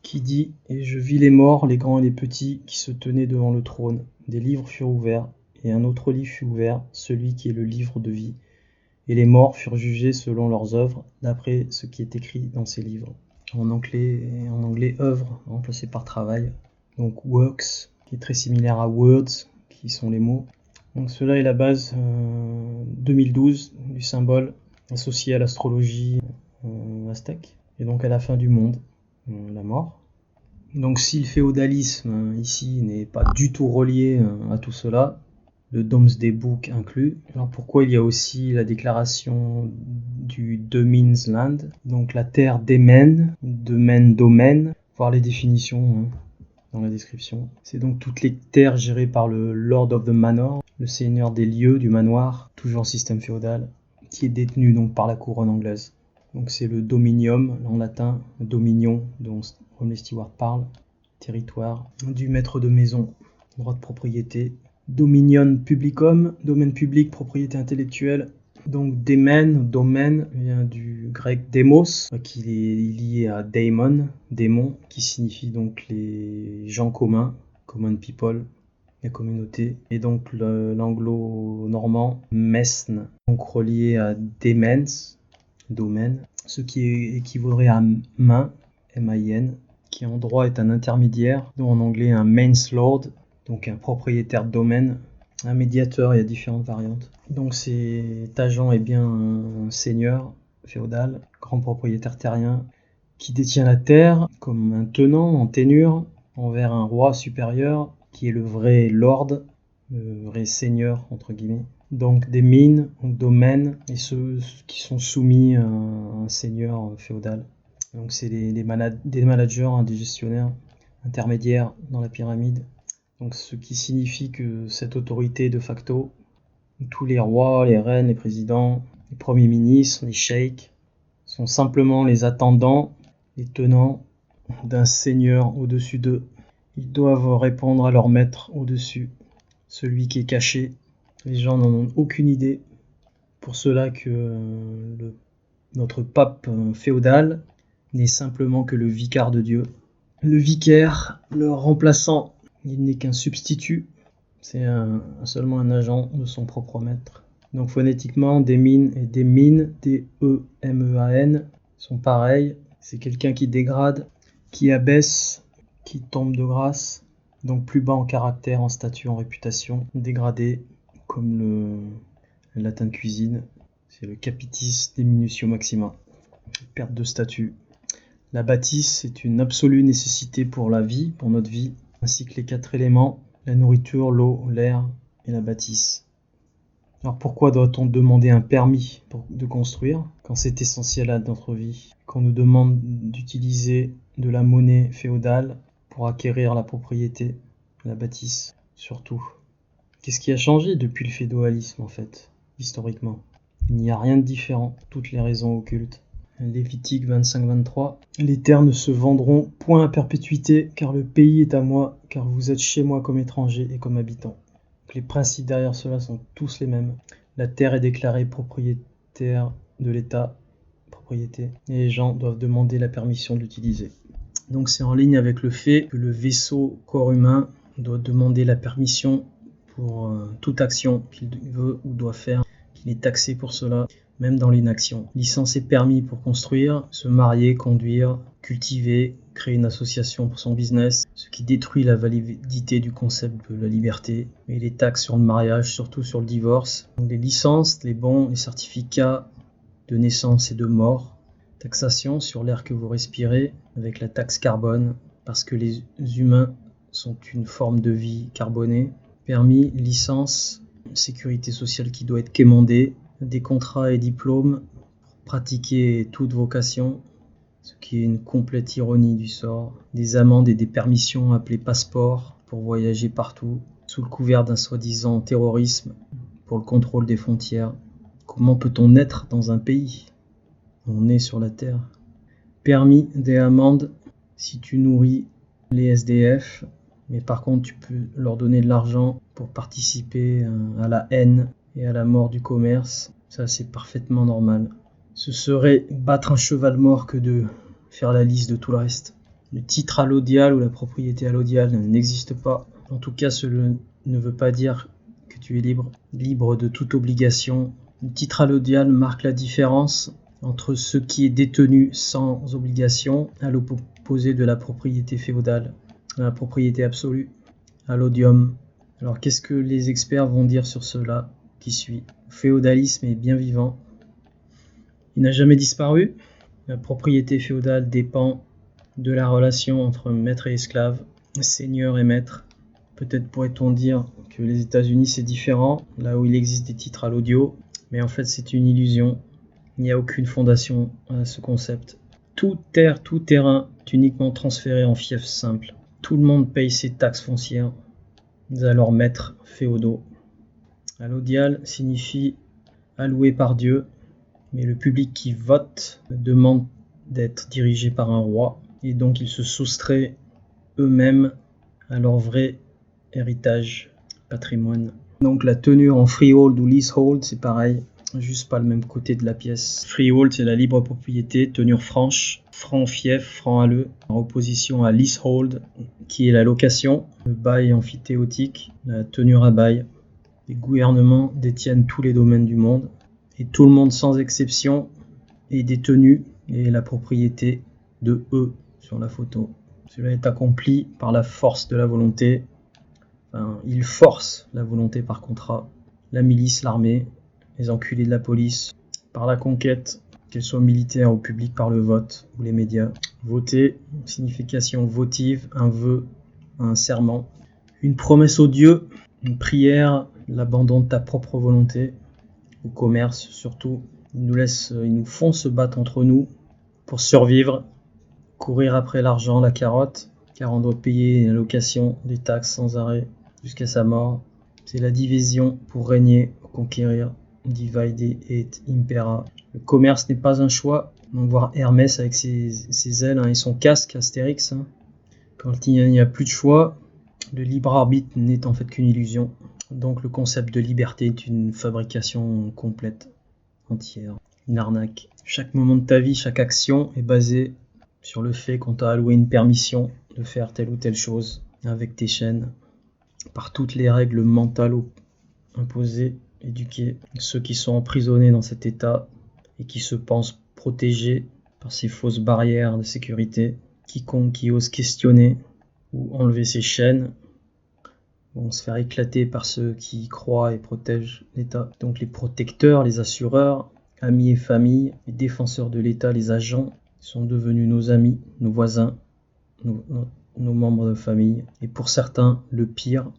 qui dit « Et je vis les morts, les grands et les petits, qui se tenaient devant le trône. Des livres furent ouverts, et un autre livre fut ouvert, celui qui est le livre de vie. Et les morts furent jugés selon leurs œuvres, d'après ce qui est écrit dans ces livres. » En anglais œuvre, remplacé par travail. Donc works, qui est très similaire à words, qui sont les mots. Donc cela est la base 2012 du symbole associé à l'astrologie aztèque, et donc à la fin du monde, la mort. Donc si le féodalisme ici n'est pas du tout relié à tout cela, le Domesday Book inclus, alors pourquoi il y a aussi la déclaration du Domin's Land, donc la terre d'Emen, domaine, voir les définitions dans la description. C'est donc toutes les terres gérées par le Lord of the Manor, le seigneur des lieux du manoir, toujours système féodal, qui est détenu donc par la couronne anglaise. Donc c'est le dominium en latin, le dominion dont Romney Stewart parle, territoire du maître de maison, droit de propriété, dominion publicum, domaine public, propriété intellectuelle. Donc domaine vient du grec demos, qui est lié à daemon, démon, qui signifie donc les gens communs, common people, la communauté. Et donc l'anglo-normand mesne, donc relié à demens, domaine, ce qui équivaudrait à main, M-A-I-N, qui en droit est un intermédiaire, dont en anglais un manslord, donc un propriétaire de domaine. Un médiateur, il y a différentes variantes. Donc cet agent est bien un seigneur féodal, grand propriétaire terrien, qui détient la terre comme un tenant en ténure envers un roi supérieur, qui est le vrai lord, le vrai seigneur, entre guillemets. Donc des mines, domaines, et ceux qui sont soumis à un seigneur féodal. Donc c'est des managers, des gestionnaires intermédiaires dans la pyramide. Donc, ce qui signifie que cette autorité de facto, tous les rois, les reines, les présidents, les premiers ministres, les sheikhs, sont simplement les attendants, les tenants d'un seigneur au-dessus d'eux. Ils doivent répondre à leur maître au-dessus, celui qui est caché. Les gens n'en ont aucune idée. Pour cela que notre pape féodal n'est simplement que le vicaire de Dieu. Le vicaire, le remplaçant. Il n'est qu'un substitut, c'est seulement un agent de son propre maître. Donc phonétiquement, démine et démine, D-E-M-E-A-N, sont pareils. C'est quelqu'un qui dégrade, qui abaisse, qui tombe de grâce. Donc plus bas en caractère, en statut, en réputation. Dégradé, comme le latin de cuisine. C'est le capitis diminutio maxima. Perte de statut. La bâtisse est une absolue nécessité pour la vie, pour notre vie, ainsi que les 4 éléments, la nourriture, l'eau, l'air et la bâtisse. Alors pourquoi doit-on demander un permis de construire quand c'est essentiel à notre vie, qu'on nous demande d'utiliser de la monnaie féodale pour acquérir la propriété, la bâtisse, surtout. Qu'est-ce qui a changé depuis le féodalisme en fait, historiquement? Il n'y a rien de différent, toutes les raisons occultes. Lévitique 25-23. Les terres ne se vendront point à perpétuité, car le pays est à moi, car vous êtes chez moi comme étrangers et comme habitants. Donc les principes derrière cela sont tous les mêmes. La terre est déclarée propriétaire de l'État, propriété, et les gens doivent demander la permission de l'utiliser. Donc c'est en ligne avec le fait que le vaisseau corps humain doit demander la permission pour toute action qu'il veut ou doit faire, qu'il est taxé pour cela. Même dans l'inaction. Licence et permis pour construire, se marier, conduire, cultiver, créer une association pour son business, ce qui détruit la validité du concept de la liberté. Et les taxes sur le mariage, surtout sur le divorce. Donc les licences, les bons, les certificats de naissance et de mort. Taxation sur l'air que vous respirez avec la taxe carbone, parce que les humains sont une forme de vie carbonée. Permis, licence, sécurité sociale qui doit être quémandée. Des contrats et diplômes pour pratiquer toute vocation, ce qui est une complète ironie du sort. Des amendes et des permissions appelées passeports pour voyager partout, sous le couvert d'un soi-disant terrorisme pour le contrôle des frontières. Comment peut-on naître dans un pays? On est sur la terre. Permis, des amendes si tu nourris les SDF, mais par contre tu peux leur donner de l'argent pour participer à la haine et à la mort du commerce. Ça c'est parfaitement normal. Ce serait battre un cheval mort que de faire la liste de tout le reste. Le titre allodial ou la propriété allodiale n'existe pas. En tout cas, cela ne veut pas dire que tu es libre de toute obligation. Le titre allodial marque la différence entre ce qui est détenu sans obligation à l'opposé de la propriété féodale, la propriété absolue, allodium. Alors qu'est-ce que les experts vont dire sur cela qui suit? Le féodalisme est bien vivant. Il n'a jamais disparu. La propriété féodale dépend de la relation entre maître et esclave, seigneur et maître. Peut-être pourrait-on dire que les États-Unis c'est différent, là où il existe des titres à l'audio, mais en fait c'est une illusion. Il n'y a aucune fondation à ce concept. Toute terre, tout terrain est uniquement transféré en fief simple. Tout le monde paye ses taxes foncières à leurs maîtres féodaux. Allodial signifie alloué par Dieu, mais le public qui vote demande d'être dirigé par un roi, et donc ils se soustraient eux-mêmes à leur vrai héritage, patrimoine. Donc la tenue en freehold ou leasehold, c'est pareil, juste pas le même côté de la pièce. Freehold, c'est la libre propriété, tenure franche, franc fief, franc alleux, en opposition à leasehold, qui est la location, le bail amphithéotique, la tenure à bail. Les gouvernements détiennent tous les domaines du monde, et tout le monde sans exception est détenu et la propriété de eux sur la photo. Cela est accompli par la force de la volonté. Enfin, ils forcent la volonté par contrat. La milice, l'armée, les enculés de la police, par la conquête, qu'elle soit militaire ou publique par le vote ou les médias. Voter, signification votive, un vœu, un serment. Une promesse au Dieu, une prière, l'abandon de ta propre volonté, au commerce surtout. Ils nous font se battre entre nous pour survivre, courir après l'argent, la carotte, car on doit payer la location, des taxes sans arrêt jusqu'à sa mort. C'est la division pour régner, conquérir, divide et impera. Le commerce n'est pas un choix. On voit Hermès avec ses ailes et son casque Astérix. Quand il n'y a plus de choix, le libre arbitre n'est en fait qu'une illusion. Donc le concept de liberté est une fabrication complète, entière, une arnaque. Chaque moment de ta vie, chaque action est basée sur le fait qu'on t'a alloué une permission de faire telle ou telle chose avec tes chaînes, par toutes les règles mentales imposées, éduquées. Ceux qui sont emprisonnés dans cet état et qui se pensent protégés par ces fausses barrières de sécurité, quiconque qui ose questionner ou enlever ses chaînes vont se faire éclater par ceux qui croient et protègent l'État. Donc les protecteurs, les assureurs, amis et familles, les défenseurs de l'État, les agents sont devenus nos amis, nos voisins, nos membres de famille. Et pour certains, le pire,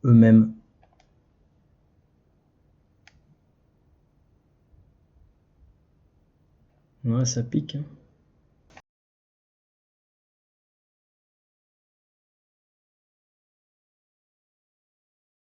eux-mêmes. Ouais, ça pique, hein.